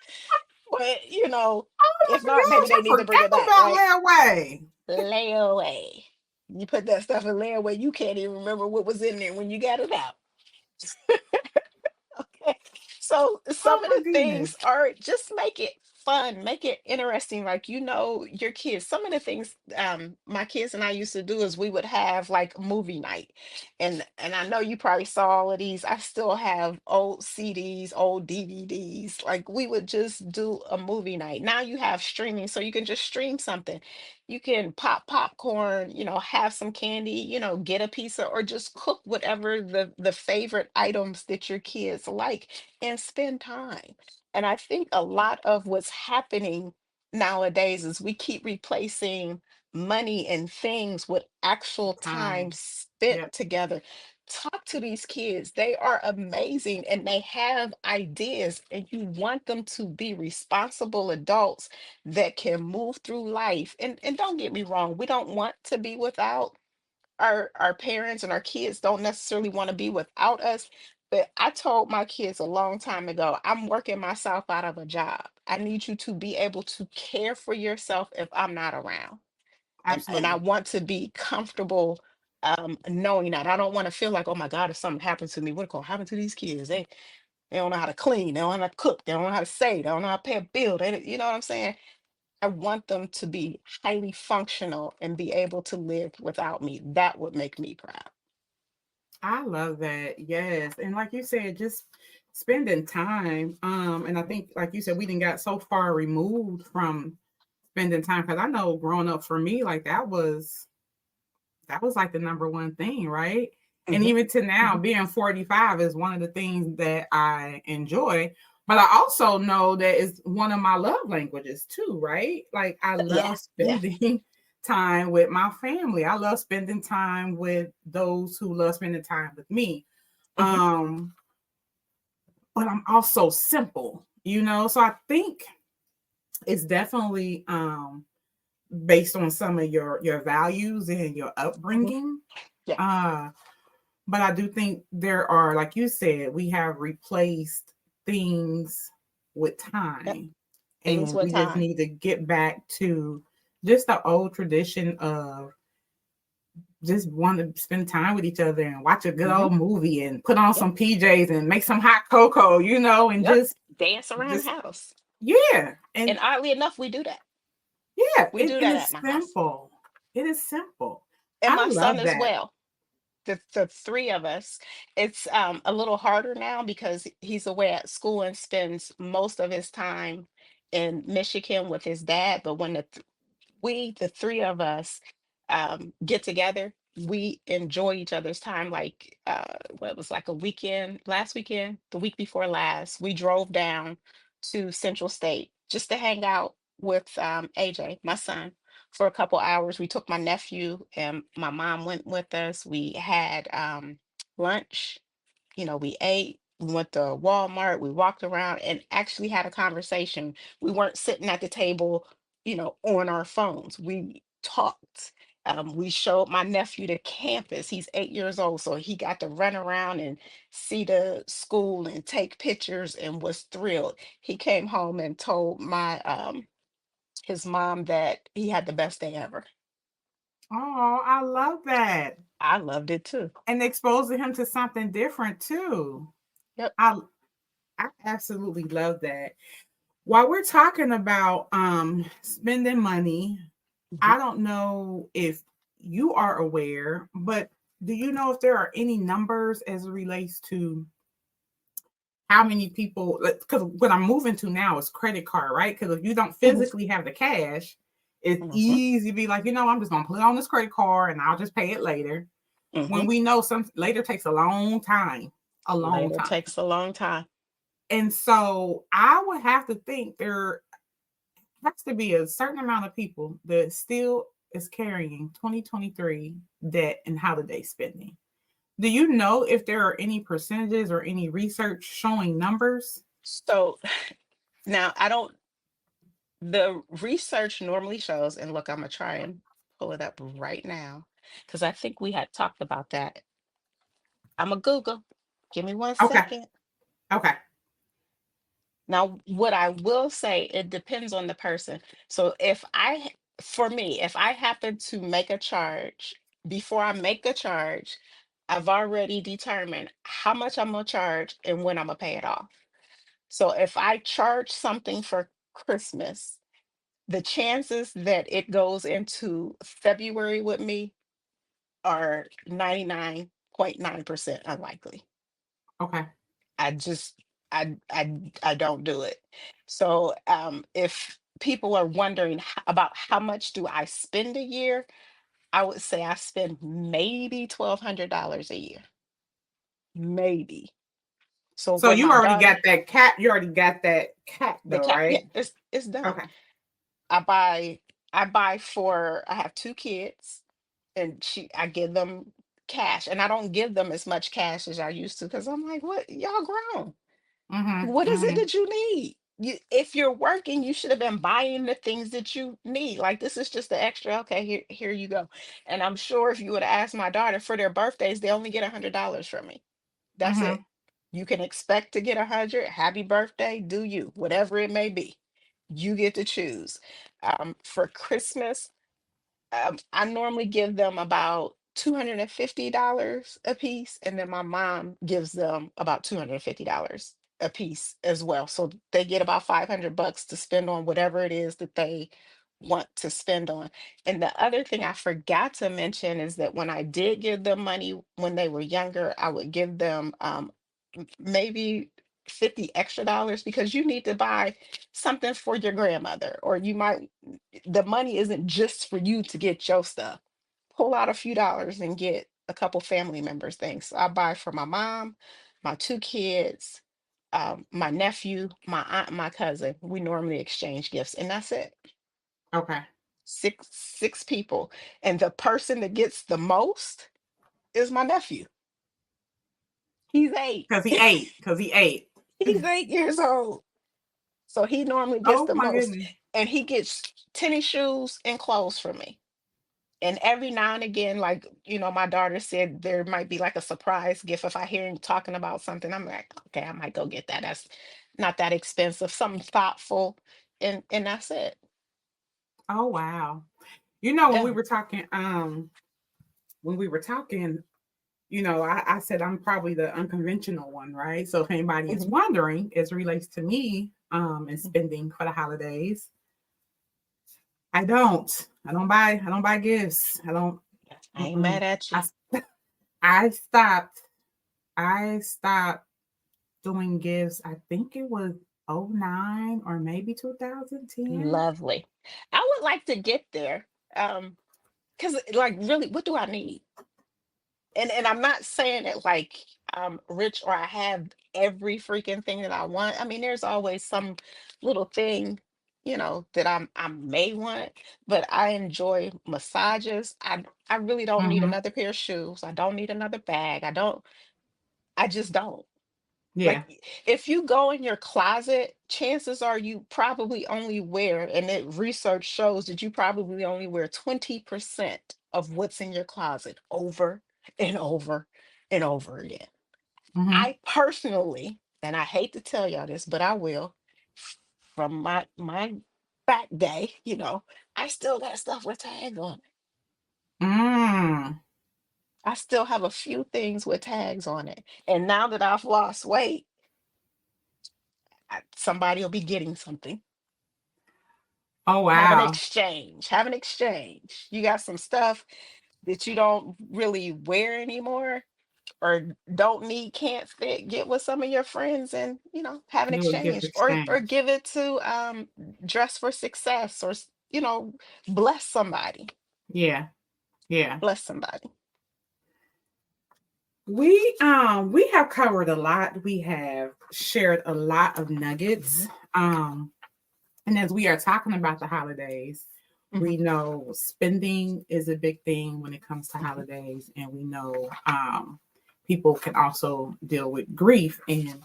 but Oh if my not, maybe gosh, they I need to bring it forgot back, about right? layaway. Layaway. You put that stuff in layaway, you can't even remember what was in there when you got it out. Okay. So Oh some of my the goodness. things are just make it fun, make it interesting. Like, your kids. Some of the things my kids and I used to do is we would have like movie night. And I know you probably saw all of these. I still have old CDs, old DVDs. Like, we would just do a movie night. Now you have streaming, so you can just stream something. You can pop popcorn, have some candy, get a pizza or just cook whatever the favorite items that your kids like and spend time. And I think a lot of what's happening nowadays is we keep replacing money and things with actual time Time. spent Yep. together. Talk to these kids. They are amazing and they have ideas, and you want them to be responsible adults that can move through life. And don't get me wrong, we don't want to be without our parents, and our kids don't necessarily want to be without us. But I told my kids a long time ago, I'm working myself out of a job. I need you to be able to care for yourself if I'm not around. And I Absolutely. want to be comfortable knowing that. I don't want to feel like, oh my God, if something happens to me, what's gonna happen to these kids? They don't know how to clean, they don't know how to cook, they don't know how to save, they don't know how to pay a bill. You know what I'm saying? I want them to be highly functional and be able to live without me. That would make me proud. I love that. Yes. And like you said, just spending time. And I think, like you said, we didn't got so far removed from spending time because I know growing up for me, like that was like the number one thing, right? And Hmm. even to now, Hmm. being 45 is one of the things that I enjoy. But I also know that it's one of my love languages too, right? Like I Yeah, love yeah. spending time with my family. I love spending time with those who love spending time with me. Hmm. Um, but I'm also simple. So I think it's definitely based on some of your values and your Hmm. upbringing. Yeah. Uh but I do think there are, like you said, we have replaced things with Yep. time. Things And with we just time. need to get back to just the old tradition of just want to spend time with each other and watch a good Hmm. old movie and put on Yep. some PJs and make some hot cocoa, and Yep. just Dance around the just house. yeah. And And oddly enough, we do that. yeah, We it, do and that at it's my house. simple. It is simple. And I my son love as that. well. The three of us. It's a little harder now because he's away at school and spends most of his time in Michigan with his dad. But when the three of us get together, we enjoy each other's time. Like, what was like a weekend, last weekend, the week before last, we drove down to Central State just to hang out with AJ, my son, for a couple hours. We took my nephew and my mom went with us. We had lunch, we ate, we went to Walmart, we walked around and actually had a conversation. We weren't sitting at the table, on our phones. We talked. We showed my nephew the campus. He's 8 years old, so he got to run around and see the school and take pictures and was thrilled. He came home and told my his mom that he had the best day ever. Oh, I love that. I loved it too. And exposing him to something different too. Yep. I I absolutely love that. While we're talking about spending money, Mhm. I don't know if you are aware, but do you know if there are any numbers as it relates to how many people, because what I'm moving to now is credit card, right? Because if you don't Mhm. physically have the cash, it's Mhm. easy to be like, I'm just gonna put it on this credit card and I'll just pay it later. When Mhm. we know some later takes a long time, a long Later time. takes a long time. And so I would have to think there has to be a certain amount of people that still is carrying 2023 debt and holiday spending. Do you know if there are any percentages or any research showing numbers? So now I don't, the research normally shows, and look, I'm gonna try and pull it up right now because I think we had talked about that. I'm a Google. Give me one Okay. second. Okay. Now, what I will say, it depends on the person. So for me, if I happen to make a charge, before I make a charge, I've already determined how much I'm gonna charge and when I'm gonna pay it off. So if I charge something for Christmas, the chances that it goes into February with me are 99.9% unlikely. Okay. I just I don't do it. So if people are wondering about how much do I spend a year, I would say I spend maybe $1,200 a year. Maybe. So So when you my already got daughter, that cat. You already got that cat the though, cat, yeah, right? it's done. Okay. I buy I buy for I have two kids, and I give them cash, and I don't give them as much cash as I used to because I'm like, what, y'all grown. Mm-hmm. What is it Mm-hmm. that you need? If you're working, you should have been buying the things that you need. Like, this is just the extra. Okay, here you go. And I'm sure if you would have asked my daughter for their birthdays, they only get $100 from me. That's Mm-hmm. it. You can expect to get 100. Happy birthday, do you? Whatever it may be, you get to choose. For Christmas, I normally give them about $250 a piece, and then my mom gives them about $250 a piece as well. So they get about 500 bucks to spend on whatever it is that they want to spend on. And the other thing I forgot to mention is that when I did give them money when they were younger, I would give them maybe 50 extra dollars because you need to buy something for your grandmother, or you might, the money isn't just for you to get your stuff. Pull out a few dollars and get a couple family members things. So I buy for my mom, my two kids, my nephew, my aunt, and my cousin. We normally exchange gifts, and that's it. Okay. Six people, and the person that gets the most is my nephew. He's eight. Because he ate. Because he ate. He's 8 years old. So he normally gets Oh the my most, goodness. and he gets tennis shoes and clothes from me. And every now and again, like, my daughter said there might be like a surprise gift. If I hear him talking about something, I'm like, okay, I might go get that. That's not that expensive, something thoughtful, and that's it. Oh wow. When we Yeah. were talking, I said I'm probably the unconventional one, right? So if anybody is Mhm. wondering, as it relates to me, and spending for the holidays, I don't buy gifts. I don't. I ain't Mm-mm. mad at you. I I stopped. I stopped doing gifts. I think it was '09 or maybe 2010. Lovely. I would like to get there. Because, like, really, what do I need? And I'm not saying it like I'm rich or I have every freaking thing that I want. I mean, there's always some little thing, that I may want, but I enjoy massages. I really don't need Mm-hmm. another pair of shoes. I don't need another bag. I just don't. Yeah. Like, if you go in your closet, chances are you probably only wear, and it research shows that you probably only wear 20% of what's in your closet over and over and over again. Mm-hmm. I personally, and I hate to tell y'all this, but I will, from my back day, I still got stuff with tags on it. Mm. I still have a few things with tags on it. And now that I've lost weight, somebody will be getting something. Oh Have an wow. exchange. Have an exchange. You got some stuff that you don't really wear anymore or don't need, can't fit, get with some of your friends and, have an Do a gift exchange or exchange. give it to Dress for Success or, bless somebody. Yeah. Yeah. Bless somebody. We have covered a lot. We have shared a lot of nuggets. And as we are talking about the holidays, we Mhm, know spending is a big thing when it comes to mhm, holidays, and we know people can also deal with grief. And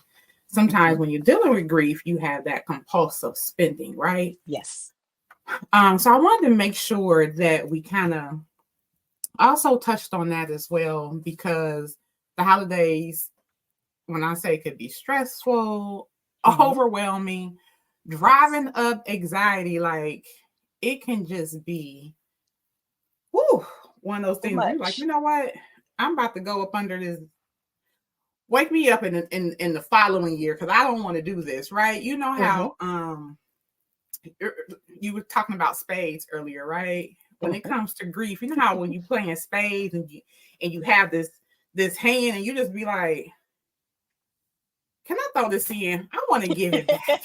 sometimes mhm. when you're dealing with grief, you have that compulsive spending, right? Yes. So I wanted to make sure that we kind of also touched on that as well, because the holidays, when I say could be stressful, Hmm. overwhelming, Yes. driving up anxiety, like it can just be whew, one of those Too things where you're like, you much. know what? I'm about to go up under this. Wake me up in the following year because I don't want to do this, right? You know Hmm. how you were talking about spades earlier, right? When it Hmm. comes to grief, you know how when you playing spades and you have this hand and you just be like, can I throw this in? I want to give it back.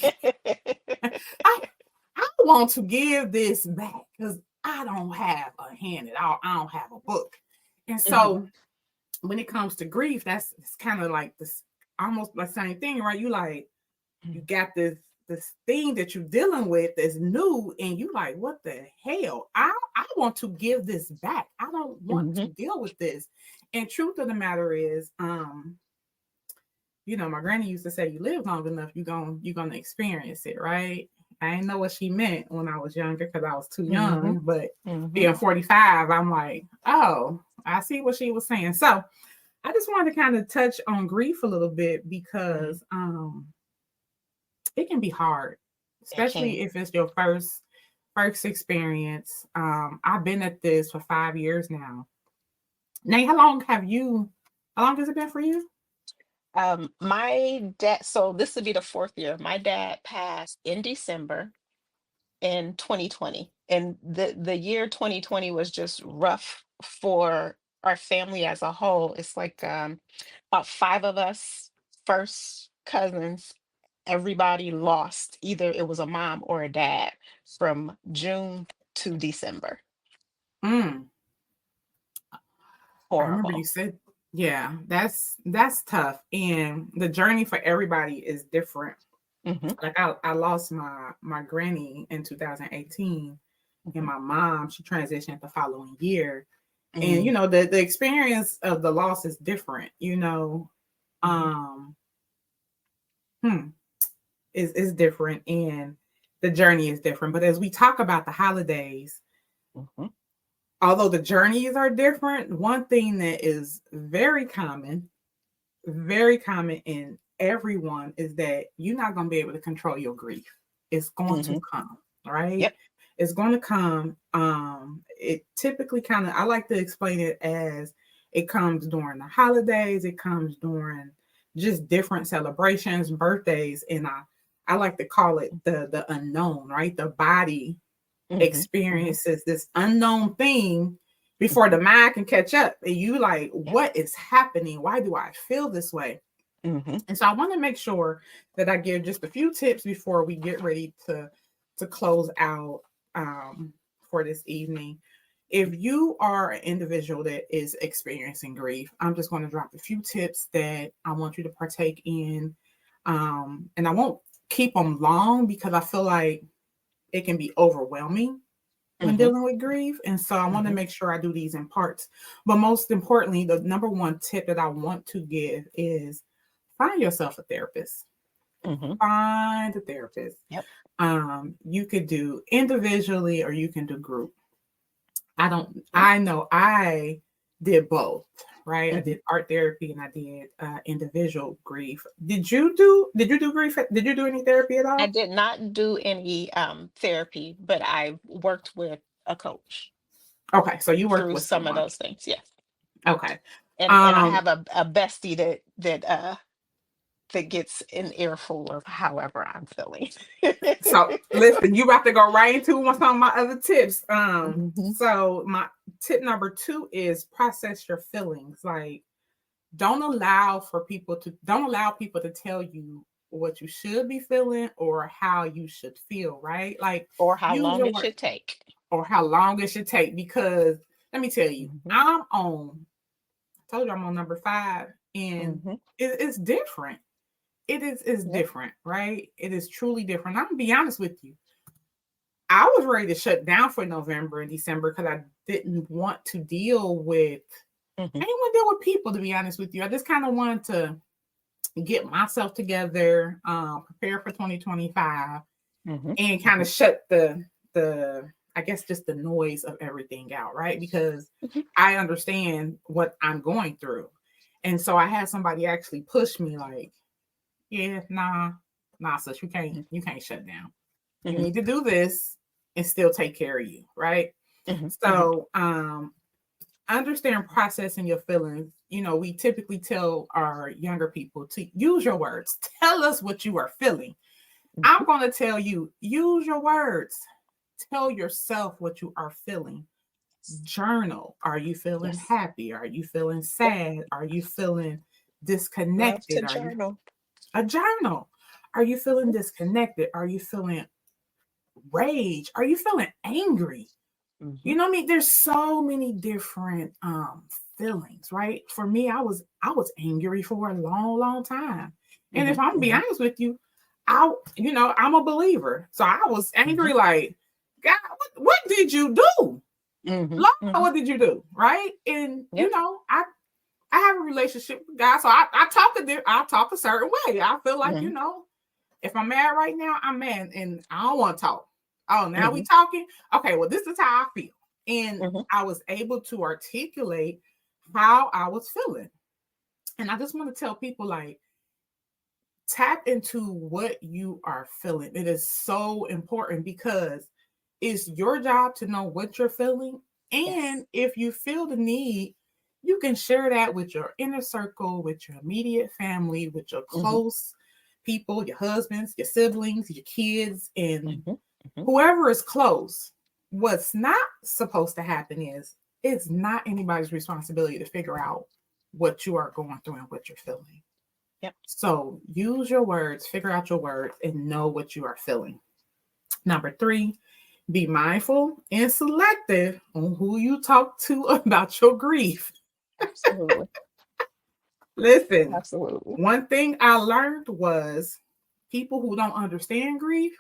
I I want to give this back because I don't have a hand at all. I don't have a book. And Hmm. so when it comes to grief, that's it's kind of like this almost the same thing, right? You got this thing that you're dealing with that's new, and you like, what the hell? I want to give this back. I don't want Hmm. to deal with this. And truth of the matter is, my granny used to say, "You live long enough, you're gonna experience it, right?" I didn't know what she meant when I was younger because I was too Hmm. young. But Hmm. being 45, I'm like, oh, I see what she was saying. So I just wanted to kind of touch on grief a little bit because it can be hard, It especially can. if it's your first experience. I've been at this for 5 years now. Nate, how long has it been for you? My dad, so this would be the fourth year. My dad passed in December in 2020. And the year 2020 was just rough for our family as a whole. It's like about five of us, first cousins, everybody lost. Either it was a mom or a dad from June to December. Mm, I remember you Horrible. said, yeah, that's tough. And the journey for everybody is different. Hmm. Like I lost my granny in 2018, and Hmm. my mom, she transitioned the following year. And Mm. the experience of the loss is different, Hmm. um hmm, is different, and the journey is different. But as we talk about the holidays, Hmm. although the journeys are different, one thing that is very common in everyone is that you're not going to be able to control your grief. It's going to Hmm. come, right? Yep. It's going to come. It typically kind of, I like to explain it as it comes during the holidays, it comes during just different celebrations, birthdays, and I like to call it the unknown, right? The body Hmm. Hmm. experiences this unknown thing before Hmm. the mind can catch up. And you like, Yep. what is happening? Why do I feel this way? Hmm. And so I want to make sure that I give just a few tips before we get ready to close out for this evening. If you are an individual that is experiencing grief, I'm just going to drop a few tips that I want you to partake in. And I won't keep them long because I feel like it can be overwhelming when Hmm. dealing with grief. And so I want to Hmm. make sure I do these in parts. But most importantly, the number one tip that I want to give is find yourself a therapist. Hmm. Find a therapist. Yep. You could do individually or you can do group. Hmm. I know I did both, right? I Hmm. did art therapy and I did individual grief. Did you do grief? Did you do any therapy at I all? did not do any therapy, but I worked with a coach Okay, so you worked through with some of someone. those things. Yes. Okay. And I have a bestie that gets an earful of however I'm feeling. So listen, you about to go right into some of my other tips. Hmm. So my tip number 2 is process your feelings. Like, don't allow people to tell you what you should be feeling or how you should feel, right? Like, Or how use long your it word should take. or how long it should take. Because let me tell you, Hmm. I told you I'm on number 5, and Hmm. it's different. It's Yep. different, right? It is truly different. I'm gonna be honest with you. I was ready to shut down for November and December because I didn't want to deal with Hmm. I didn't want to deal with people, to be honest with you. I just kind of wanted to get myself together, prepare for 2025, Hmm. and kind Hmm. of shut the I guess just the noise of everything out, right? Because Hmm. I understand what I'm going through. And so I had somebody actually push me like, yeah, nah, sis, you can't shut down. You Hmm. need to do this and still take care of you, right? Hmm. Hmm. So understand processing your feelings. We typically tell our younger people to use your words. Tell us what you are feeling. I'm Hmm. going to tell you, use your words. Tell yourself what you are feeling. Journal. Are you feeling Yes. happy? Are you feeling Yep. sad? Are you feeling Love disconnected? to Are you journal. a journal? Are you feeling Hmm. disconnected? Are you feeling rage? Are you feeling angry? Hmm. You know what I mean? There's so many different feelings, right? For me, I was angry for a long, long time. And Hmm. if I'm gonna be Hmm. honest with you, I'm a believer. So I was Hmm. angry like, God, what did you do? Hmm. Lord, Hmm. what did you do? Right? And Yep. I have a relationship with God, so I talk a certain way. I feel like, Hmm. if I'm mad right now, I'm mad and I don't want to talk. Oh, now we Hmm. talking? Okay, well, this is how I feel. And Hmm. I was able to articulate how I was feeling. And I just want to tell people, like, tap into what you are feeling. It is so important because it's your job to know what you're feeling. Yes. And if you feel the need, you can share that with your inner circle, with your immediate family, with your Hmm. close people, your husbands, your siblings, your kids, and Hmm. Hmm. whoever is close. What's not supposed to happen is it's not anybody's responsibility to figure out what you are going through and what you're feeling. Yep. So use your words, figure out your words, and know what you are feeling. Number 3, be mindful and selective on who you talk to about your grief. Absolutely. Listen, Absolutely. one thing I learned was people who don't understand grief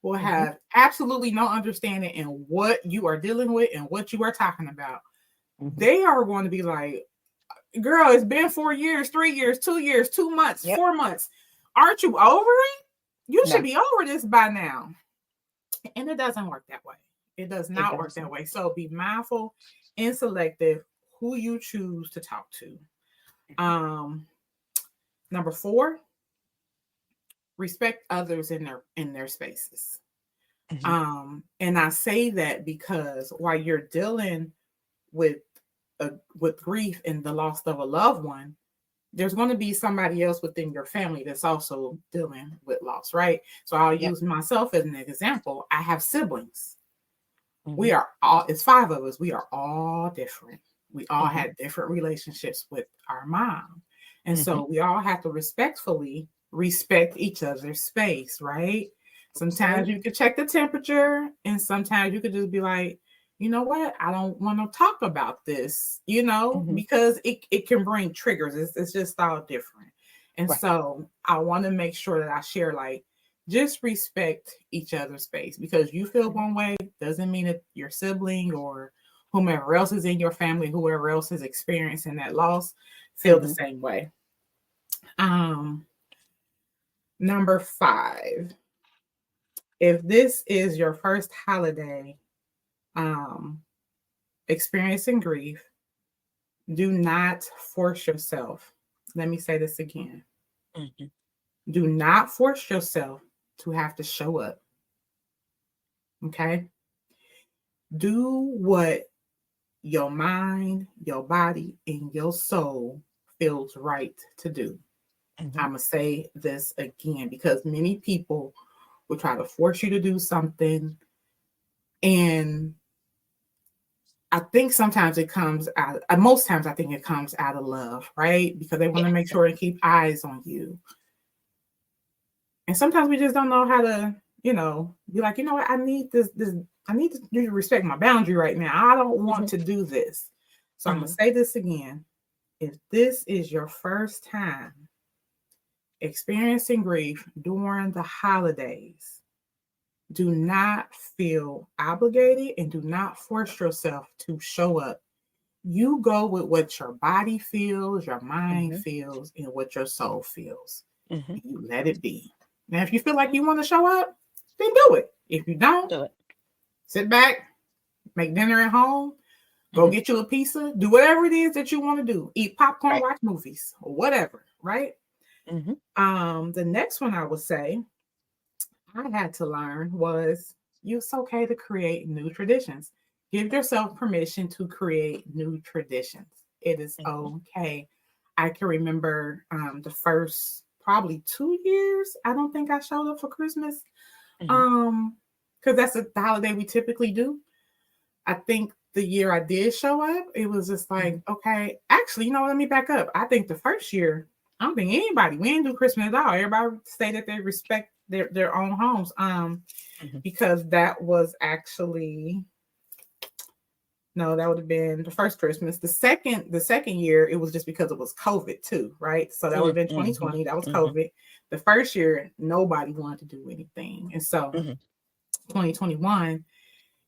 will Hmm. have absolutely no understanding in what you are dealing with and what you are talking about. Hmm. They are going to be like, girl, it's been 4 years, 3 years, 2 years, 2 months, Yep. 4 months. Aren't you over it? You should No, be over this by now. And it doesn't work that way. It does it not work that doesn't. way. So be mindful and selective who you choose to talk to. Um, Number 4, respect others in their spaces. Hmm. And I say that because while you're dealing with with grief and the loss of a loved one, there's going to be somebody else within your family that's also dealing with loss, right? So I'll Yep. use myself as an example. I have siblings. We Hmm. are all, it's 5 of us. We are all different. We all Hmm. had different relationships with our mom. And Hmm. so we all have to respectfully respect each other's space, right? Sometimes you Absolutely. could check the temperature, and sometimes you could just be like, you know what? I don't want to talk about this, Hmm. because it can bring triggers. It's just all different. And Right. so I want to make sure that I share, like, just respect each other's space. Because you feel Hmm. one way doesn't mean that your sibling or whomever else is in your family, whoever else is experiencing that loss, feel the Hmm. same way. Um, Number 5, if this is your first holiday um, experiencing grief, do not force yourself. Let me say this again. Hmm. Do not force yourself to have to show up. Okay. Do what your mind, your body, and your soul feels right to do. Mhm. I'm going to say this again because many people will try to force you to do something. And I think sometimes it comes out, most times I think it comes out of love, right? Because they want to Yeah. make sure and keep eyes on you. And sometimes we just don't know how to, be like, you know what, I need this, I need you to respect my boundary right now. I don't want Mhm. to do this. So I'm gonna Mhm. say this again. If this is your first time experiencing grief during the holidays, do not feel obligated and do not force yourself to show up. You go with what your body feels, your mind Mhm. feels, and what your soul feels. Mhm. You let it be. Now, if you feel like you want to show up, then do it. If you don't, Do it. sit back, make dinner at home, go Mhm. get you a pizza, do whatever it is that you want to do. Eat popcorn, Right. watch movies, or whatever, right? Mhm. The next one I would say I had to learn was it's okay to create new traditions. Give yourself permission to create new traditions. It is Mhm. okay. I can remember the first probably 2 years. I don't think I showed up for Christmas. Mhm. Um, because that's the holiday we typically do. I think the year I did show up, it was just like, Mhm. okay, actually, let me back up. I think the first year, I don't think anybody, we didn't do Christmas at all. Everybody stayed that they respect their own homes. Mhm. Because that was actually no, that would have been the first Christmas. The second year, it was just because it was COVID too, right? So that would have been Mhm. 2020. That was Mhm. COVID. The first year, nobody wanted to do anything. And so Mhm. 2021,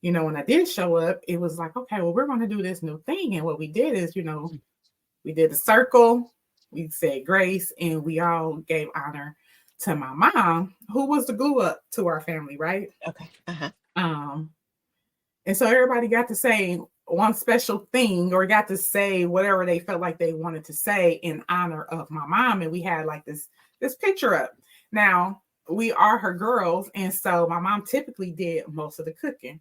when I did show up, it was like, okay, well, we're going to do this new thing. And what we did is, we did a circle, we said grace, and we all gave honor to my mom, who was the glue up to our family, right? Okay. Uh-huh. Um, and so everybody got to say one special thing or got to say whatever they felt like they wanted to say in honor of my mom. And we had like this picture up. Now, we are her girls, and so my mom typically did most of the cooking.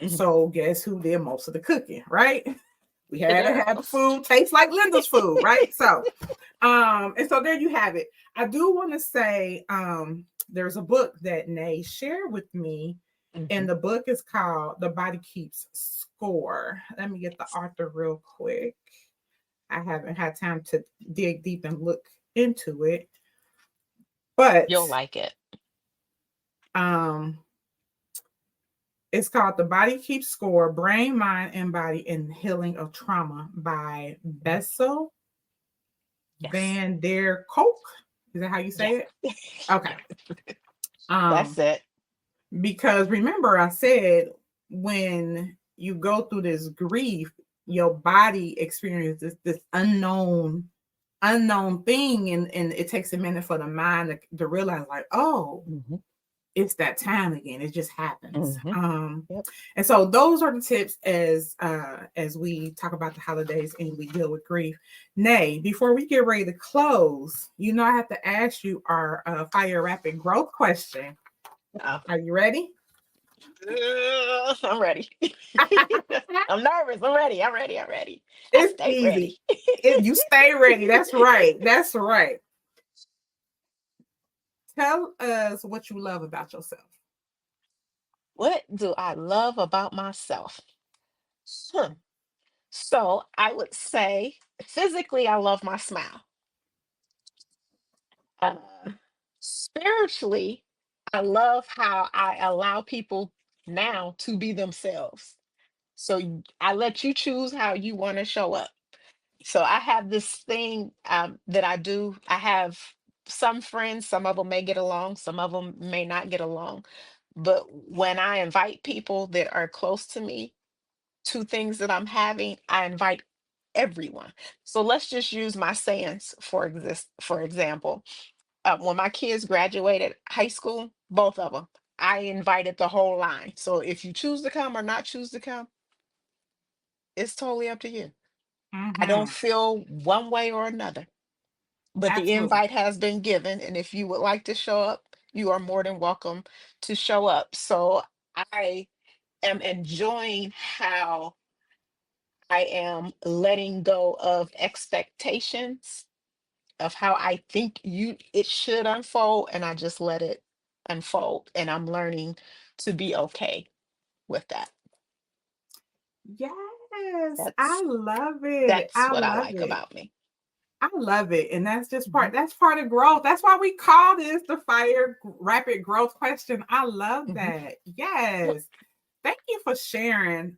Mhm. So guess who did most of the cooking, right? We The had to have the girls. food taste like Linda's food, right? So, and so there you have it. I do want to say, there's a book that Nay shared with me, and Mhm. the book is called The Body Keeps Score. Let me get the author real quick. I haven't had time to dig deep and look into it, but You'll like it. um, it's called The Body Keeps Score: Brain, Mind, and Body in Healing of Trauma by Mhm. Bessel Yes. Van der Kolk. Is that how you say Yes. it? Okay. Yeah. Um, That's it. because remember I said when you go through this grief, your body experiences this unknown thing, and it takes a minute for the mind to realize like, oh, Mhm. it's that time again. It just happens. Mhm. Yep. And so those are the tips as we talk about the holidays and we deal with grief. Nay, before we get ready to close, I have to ask you our fire rapid growth question. Oh. Are you ready? I'm ready. I'm nervous. I'm ready. I'm ready. I'm ready. I It's stay easy. ready. If you stay ready, that's right. That's right. Tell us what you love about yourself. What do I love about myself? Hmm. So I would say physically, I love my smile. Uh, Spiritually, I love how I allow people now to be themselves. So I let you choose how you want to show up. So I have this thing that I do. I have some friends, some of them may get along, some of them may not get along. But when I invite people that are close to me to things that I'm having, I invite everyone. So let's just use my sayings for example. When my kids graduated high school, both of them, I invited the whole line. So if you choose to come or not choose to come, it's totally up to you. I don't Mm-hmm. feel one way or another, but the Absolutely. invite has been given. And if you would like to show up, you are more than welcome to show up. So I am enjoying how I am letting go of expectations of how I think it should unfold, and I just let it unfold. And I'm learning to be okay with that. Yes, I That's love it. that's I what I love like it. about me. I love it. And that's just Mhm, that's part of growth. That's why we call this the fire rapid growth question. I love mhm. that. Yep. Yes. Thank you for sharing.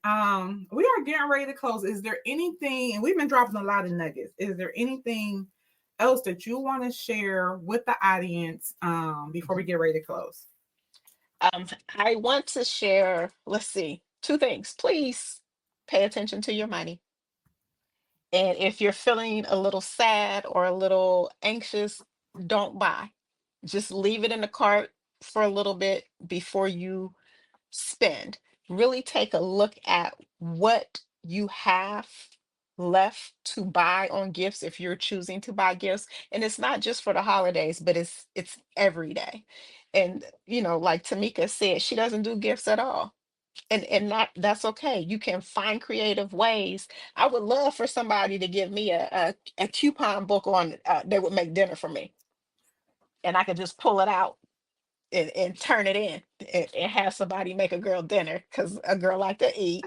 We are getting ready to close. Is there anything, and we've been dropping a lot of nuggets. Is there anything else that you want to share with the audience before we Mhm. get ready to close? Um, I want to share, let's see, two things. Please pay attention to your money. And if you're feeling a little sad or a little anxious, don't buy. Just leave it in the cart for a little bit before you spend. Really take a look at what you have left to buy on gifts if you're choosing to buy gifts. And it's not just for the holidays, but it's every day. And like Tamika said, she doesn't do gifts at all. And that's okay. You can find creative ways. I would love for somebody to give me a coupon book on they would make dinner for me, and I could just pull it out and turn it in and have somebody make a girl dinner because a girl like to eat.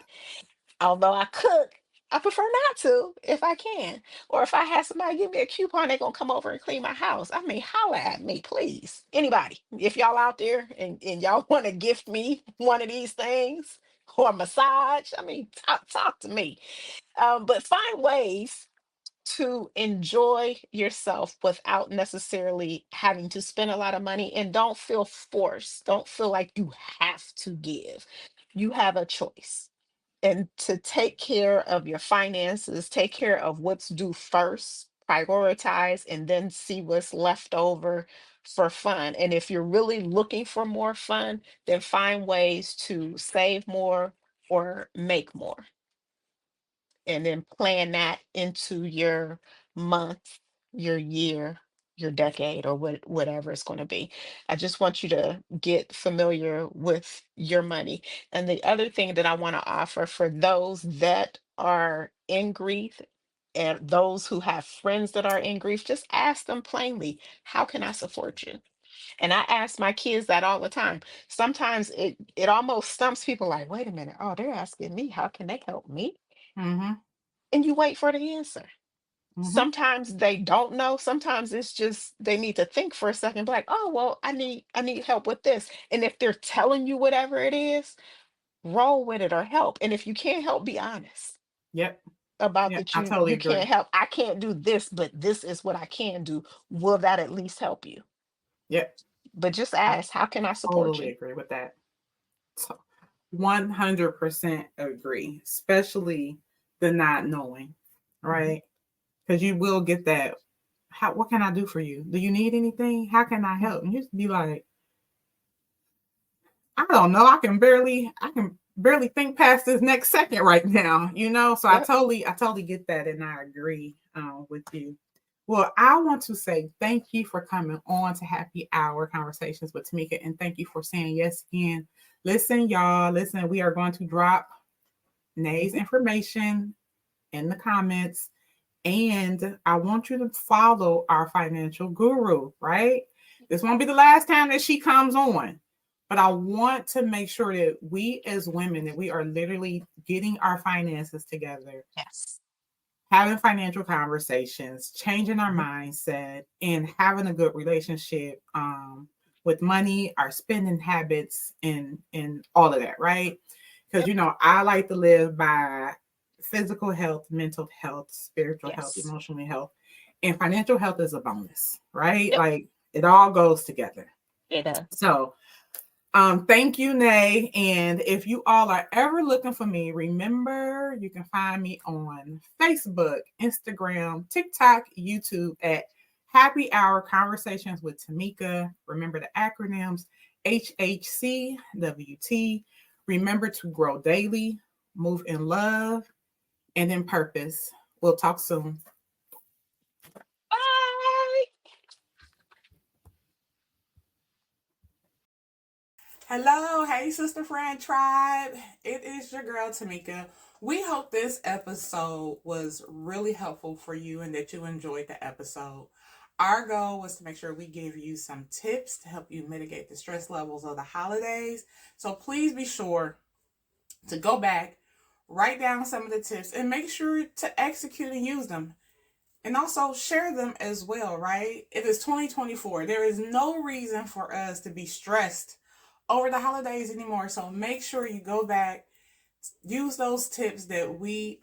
Although I cook, I prefer not to if I can. Or if I have somebody give me a coupon, they're gonna come over and clean my house. I mean, holla at me, please. Anybody, if y'all out there and y'all want to gift me one of these things or a massage, I mean, talk to me. But find ways to enjoy yourself without necessarily having to spend a lot of money, and don't feel forced. Don't feel like you have to give. You have a choice. And to take care of your finances, take care of what's due first, prioritize, and then see what's left over for fun. And if you're really looking for more fun, then find ways to save more or make more, and then plan that into your month, your year, your decade, or whatever it's going to be. I just want you to get familiar with your money. And the other thing that I want to offer for those that are in grief and those who have friends that are in grief, just ask them plainly, how can I support you? And I ask my kids that all the time. Sometimes it almost stumps people, like, wait a minute, oh, they're asking me, how can they help me? Mm-hmm. And you wait for the answer. Mm-hmm. Sometimes they don't know. Sometimes it's just they need to think for a second, be like, oh well, I need help with this. And if they're telling you whatever it is, roll with it or help. And if you can't help, be honest Yep. about Yep. that I totally you agree. can't help. I can't do this, but this is what I can do. Will that at least help you? Yep. But just I ask, how can I support totally you? agree with that. 100% agree, especially the not knowing, Mhm. right? Because you will get that. What can I do for you? Do you need anything? How can I help? Mhm. And you just be like, I don't know. I can barely think past this next second right now, you know? So Yep. I totally get that. And I agree with you. Well, I want to say thank you for coming on to Happy Hour Conversations with Tamekia. And thank you for saying yes again. Listen, y'all, listen, we are going to drop Nay's Mhm. information in the comments. And I want you to follow our financial guru, right? This won't be the last time that she comes on. But I want to make sure that we as women, that we are literally getting our finances together, Yes. having financial conversations, changing our Mhm. mindset, and having a good relationship with money, our spending habits, and all of that, right? Because Yep. I like to live by physical health, mental health, spiritual health, Yes. emotional health, and financial health is a bonus, right? Yep. Like it all goes together. It does. So thank you, Nay. And if you all are ever looking for me, remember you can find me on Facebook, Instagram, TikTok, YouTube at Happy Hour Conversations with Tamekia. Remember the acronyms HHCWT. Remember to grow daily, move in love, and in purpose. We'll talk soon. Bye. Hello, hey sister friend tribe. It is your girl Tamekia. We hope this episode was really helpful for you and that you enjoyed the episode. Our goal was to make sure we give you some tips to help you mitigate the stress levels of the holidays. So please be sure to go back, write down some of the tips, and make sure to execute and use them. And also share them as well, right? If it's 2024, there is no reason for us to be stressed over the holidays anymore. So make sure you go back, use those tips that we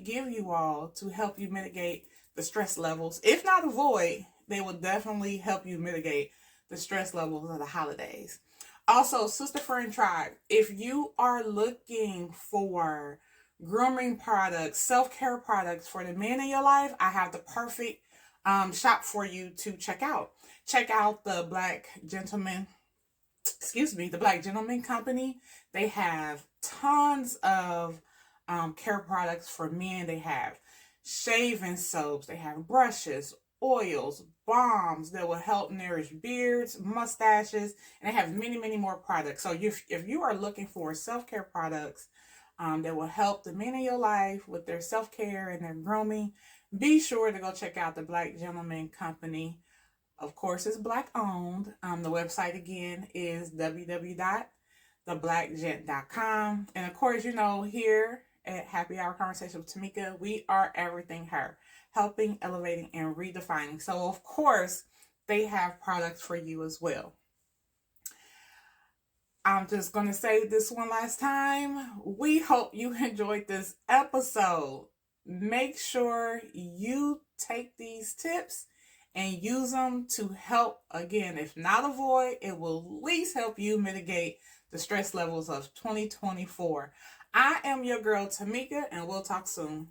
give you all to help you mitigate the stress levels. If not avoid, they will definitely help you mitigate the stress levels of the holidays. Also, sister friend tribe, if you are looking for grooming products, self-care products for the men in your life, I have the perfect shop for you to check out. Check out the Black Gentleman Company. They have tons of care products for men. They have shaving soaps, they have brushes, oils, balms that will help nourish beards, mustaches, and they have many, many more products. So if you are looking for self-care products that will help the men in your life with their self-care and their grooming, be sure to go check out the Black Gentleman Company. Of course, it's Black owned. The website again is www.theblackgent.com. And of course, here at Happy Hour Conversation with Tamekia, we are everything her, helping, elevating, and redefining. So, of course, they have products for you as well. I'm just going to say this one last time. We hope you enjoyed this episode. Make sure you take these tips and use them to help, again, if not avoid, it will at least help you mitigate the stress levels of 2024. I am your girl, Tamekia, and we'll talk soon.